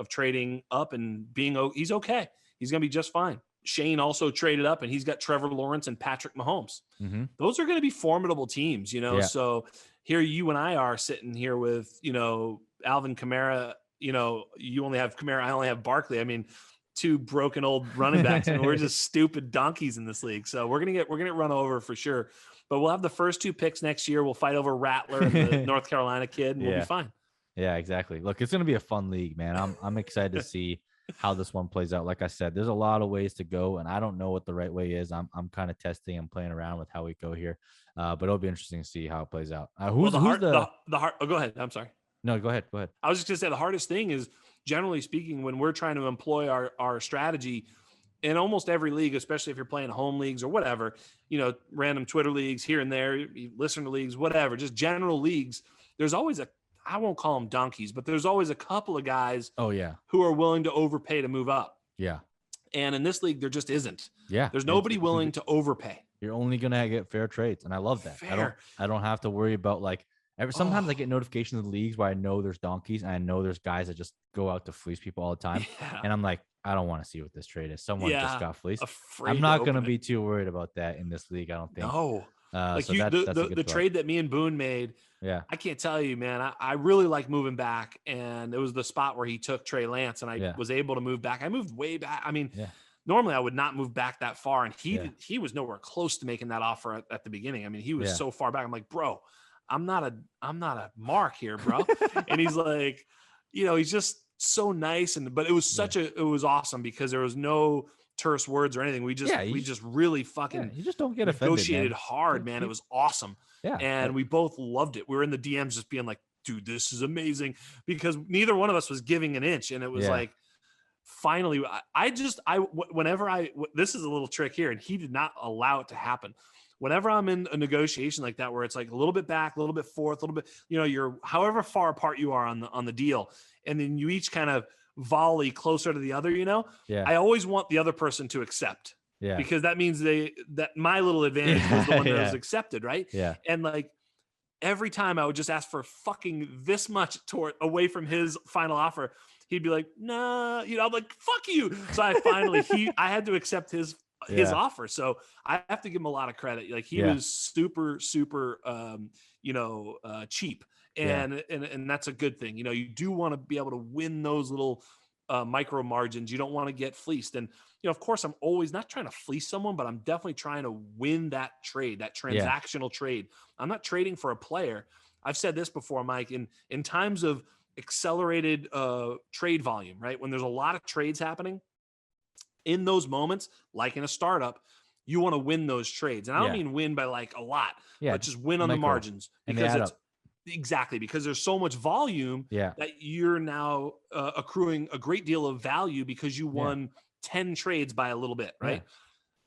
trading up and he's okay. He's going to be just fine. Shane also traded up, and he's got Trevor Lawrence and Patrick Mahomes. Mm-hmm. Those are going to be formidable teams, So here you and I are sitting here with, Alvin Kamara. You only have Kamara. I only have Barkley. I mean, two broken old running backs, and we're just stupid donkeys in this league. So we're gonna get run over for sure. But we'll have the first 2 picks next year. We'll fight over Rattler and the North Carolina kid, and we'll be fine. Yeah, exactly. Look, it's gonna be a fun league, man. I'm excited to see how this one plays out. Like I said, there's a lot of ways to go, and I don't know what the right way is. I'm kind of testing and playing around with how we go here, but it'll be interesting to see how it plays out. Who's the hard? Oh, go ahead. I'm sorry. No, go ahead. I was just gonna say the hardest thing is, generally speaking, when we're trying to employ our strategy in almost every league, especially if you're playing home leagues or whatever, random Twitter leagues here and there, listener leagues, whatever, just general leagues. There's always I won't call them donkeys, but there's always a couple of guys who are willing to overpay to move up. Yeah. And in this league, there just isn't. Yeah. There's nobody willing to overpay. You're only going to get fair trades. And I love that. I don't have to worry about sometimes I get notifications in leagues where I know there's donkeys and I know there's guys that just go out to fleece people all the time. Yeah. And I'm like, I don't want to see what this trade is. Someone just got fleeced. I'm not going to be too worried about that in this league, I don't think. No. The trade that me and Boone made, I can't tell you, man. I really like moving back, and it was the spot where he took Trey Lance, and I was able to move back. I moved way back. I mean, normally I would not move back that far, and he was nowhere close to making that offer at the beginning. I mean, he was so far back. I'm like, bro, I'm not a mark here, bro. And he's like, he's just so nice. But it was it was awesome because there was no terse words or anything. We just really fucking you just don't get negotiated offended, man. hard, man. It was awesome. Yeah. And we both loved it. We were in the DMs just being like, dude, this is amazing, because neither one of us was giving an inch. And it was like, finally, this is a little trick here, and he did not allow it to happen. Whenever I'm in a negotiation like that, where it's like a little bit back, a little bit forth, a little bit, you're however far apart you are on the deal, and then you each kind of volley closer to the other, I always want the other person to accept. Yeah. Because that means that my little advantage was the one that was accepted, right? Yeah. And like every time I would just ask for fucking this much away from his final offer, he'd be like, nah, I'm like, fuck you. So I had to accept his offer. So I have to give him a lot of credit. Like he was super, super, cheap. And that's a good thing. You do want to be able to win those little micro margins. You don't want to get fleeced. And, of course, I'm always not trying to fleece someone, but I'm definitely trying to win that trade, that transactional trade. I'm not trading for a player. I've said this before, Mike, in times of accelerated trade volume, right? When there's a lot of trades happening, in those moments, like in a startup, you want to win those trades. And I don't mean win by like a lot, but just win on the margins, because because there's so much volume that you're now accruing a great deal of value because you won 10 trades by a little bit, right?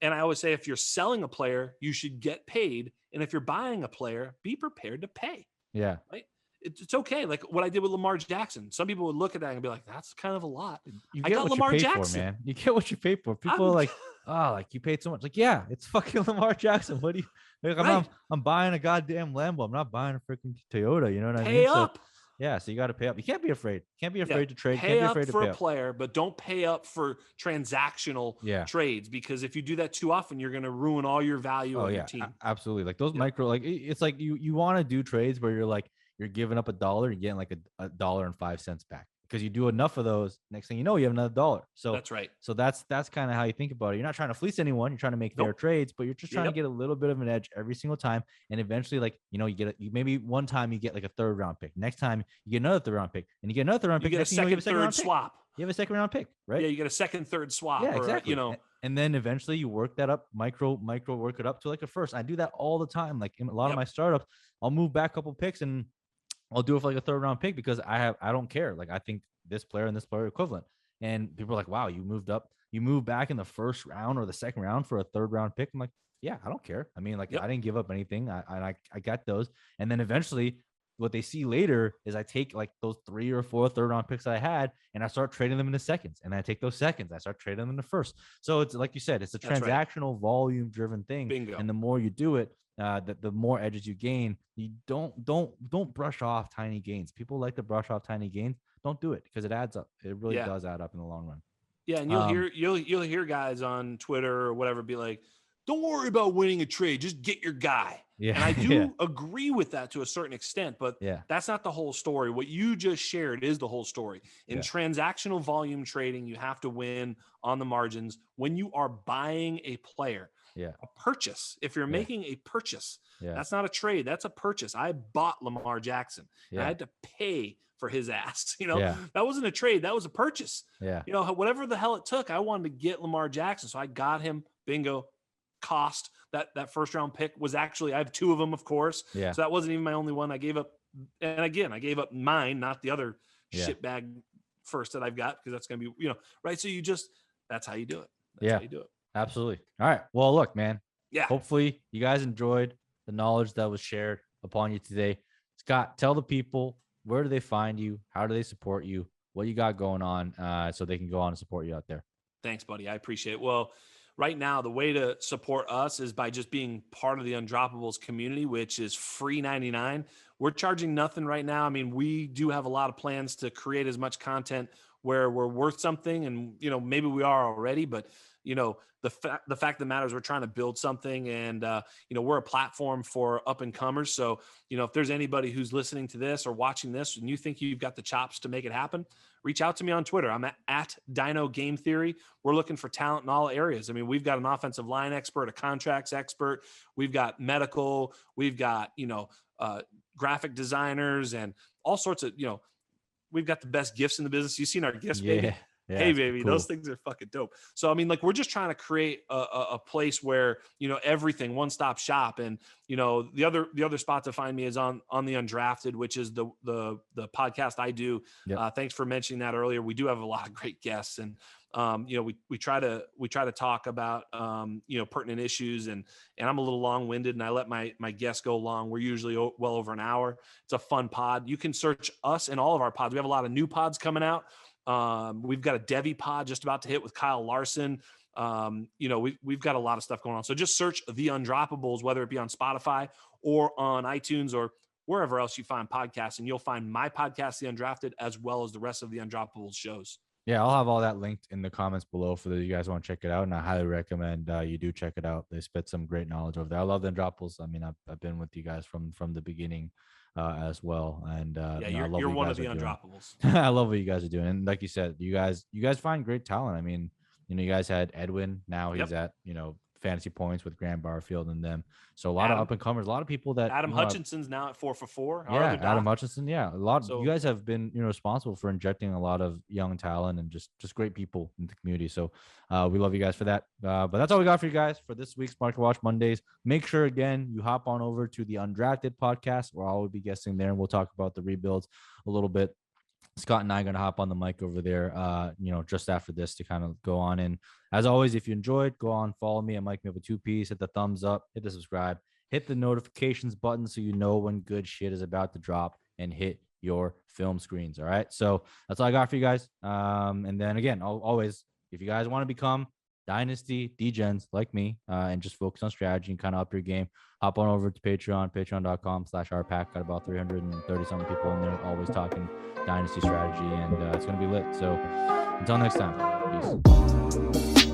And I always say, if you're selling a player, you should get paid. And if you're buying a player, be prepared to pay. Yeah. Right? It's okay. Like what I did with Lamar Jackson. Some people would look at that and be like, that's kind of a lot. I got Lamar Jackson. For, man. You get what you pay for. People are like, oh, like you paid so much. Like, yeah, it's fucking Lamar Jackson. What do you like? I'm buying a goddamn Lambo. I'm not buying a freaking Toyota. You know what I mean? Pay up. So you got to pay up. You can't be afraid. Can't be afraid to trade. Pay can't be up afraid to for pay a player, but don't pay up for transactional trades, because if you do that too often, you're going to ruin all your value of your team. Absolutely. Like those micro, like it's like you want to do trades where you're giving up $1, you're getting like $1.05 back, because you do enough of those. Next thing you know, you have another $1. So that's right. So that's kind of how you think about it. You're not trying to fleece anyone. You're trying to make fair trades, but you're just trying to get a little bit of an edge every single time. And eventually, like, you maybe one time you get like a 3rd round pick. Next time you get another 3rd round pick, and you get another 3rd round pick. You get a second, third swap. You have a 2nd round pick, right? Yeah, you get a 2nd, 3rd swap. Yeah, exactly. And then eventually you work that up, micro work it up to like a 1st. I do that all the time. Like in a lot of my startups, I'll move back a couple picks and I'll do it for like a 3rd round pick, because I don't care. Like I think this player and this player are equivalent. And people are like, wow, you moved up. You moved back in the 1st round or the 2nd round for a 3rd round pick. I'm like, yeah, I don't care. I mean, like I didn't give up anything. I got those. And then eventually what they see later is I take like those 3 or 4 3rd round picks I had, and I start trading them into 2nds. And I take those 2nds. I start trading them into 1st. So it's like you said, it's a transactional volume driven thing. Bingo. And the more you do it, the more edges you gain. You don't brush off tiny gains. People like to brush off tiny gains. Don't do it, because it adds up. It really does add up in the long run. Yeah, and you'll hear guys on Twitter or whatever be like, "Don't worry about winning a trade. Just get your guy." Yeah, and I do agree with that to a certain extent, but that's not the whole story. What you just shared is the whole story. In transactional volume trading, you have to win on the margins when you are buying a player. Yeah, a purchase. If you're making a purchase, that's not a trade. That's a purchase. I bought Lamar Jackson. I had to pay for his ass. That wasn't a trade. That was a purchase. Yeah. Whatever the hell it took, I wanted to get Lamar Jackson. So I got him. Bingo. Cost. That 1st round pick was actually, I have 2 of them, of course. Yeah. So that wasn't even my only one. I gave up. And again, I gave up mine, not the other shitbag 1st that I've got, because that's going to be, right. So that's how you do it. That's how you do it. Absolutely. All right. Well, look, man. Yeah. Hopefully you guys enjoyed the knowledge that was shared upon you today. Scott, tell the people, where do they find you? How do they support you? What you got going on, so they can go on and support you out there? Thanks, buddy. I appreciate it. Well, right now, the way to support us is by just being part of the Undroppables community, which is free 99. We're charging nothing right now. I mean, we do have a lot of plans to create as much content where we're worth something, and maybe we are already, but the fact that matters, we're trying to build something, and we're a platform for up and comers. So if there's anybody who's listening to this or watching this and you think you've got the chops to make it happen, reach out to me on Twitter. I'm at Dino Game Theory. We're looking for talent in all areas. I mean, we've got an offensive line expert, a contracts expert, we've got medical, we've got graphic designers and all sorts of, we've got the best gifts in the business. You've seen our gifts, baby. Yeah, hey, baby, cool. Those things are fucking dope. So, I mean, like, we're just trying to create a place where, everything, one-stop shop. And, the other spot to find me is on the Undrafted, which is the podcast I do. Yep. Thanks for mentioning that earlier. We do have a lot of great guests, and, we try to talk about, pertinent issues, and I'm a little long-winded, and I let my guests go long. We're usually well over an hour. It's a fun pod. You can search us and all of our pods. We have a lot of new pods coming out. We've got a Devi pod just about to hit with Kyle Larson. We've got a lot of stuff going on. So just search The Undroppables, whether it be on Spotify or on iTunes or wherever else you find podcasts, and you'll find my podcast, The Undrafted, as well as the rest of the Undroppables shows. Yeah, I'll have all that linked in the comments below for those you guys want to check it out, and I highly recommend you do check it out. They spit some great knowledge over there. I love the Undroppables. I mean, I've been with you guys from the beginning as well, and you're one of the Undroppables. I love what you guys are doing, and like you said, you guys find great talent. I mean, you guys had Edwin. Now he's at fantasy points with Graham Barfield and them. So a lot of up and comers, a lot of people that Adam Hutchinson's now at 4 for 4. Yeah, Adam Hutchinson. Yeah, a lot. You guys have been responsible for injecting a lot of young talent and just great people in the community. So we love you guys for that. But that's all we got for you guys for this week's Market Watch Mondays. Make sure again you hop on over to the Undrafted podcast, where I will be guesting there, and we'll talk about the rebuilds a little bit. Scott and I are going to hop on the mic over there, just after this to kind of go on. And as always, if you enjoyed, go on, follow me at Mike Me Up with 2 Ps, hit the thumbs up, hit the subscribe, hit the notifications button so you know when good shit is about to drop, and hit your film screens. All right. So that's all I got for you guys. And then again, always, if you guys want to become Dynasty degens like me and just focus on strategy and kind of up your game, hop on over to patreon.com/rpack. Got about 330 something people in there, always talking Dynasty strategy, and it's going to be lit. So until next time, peace.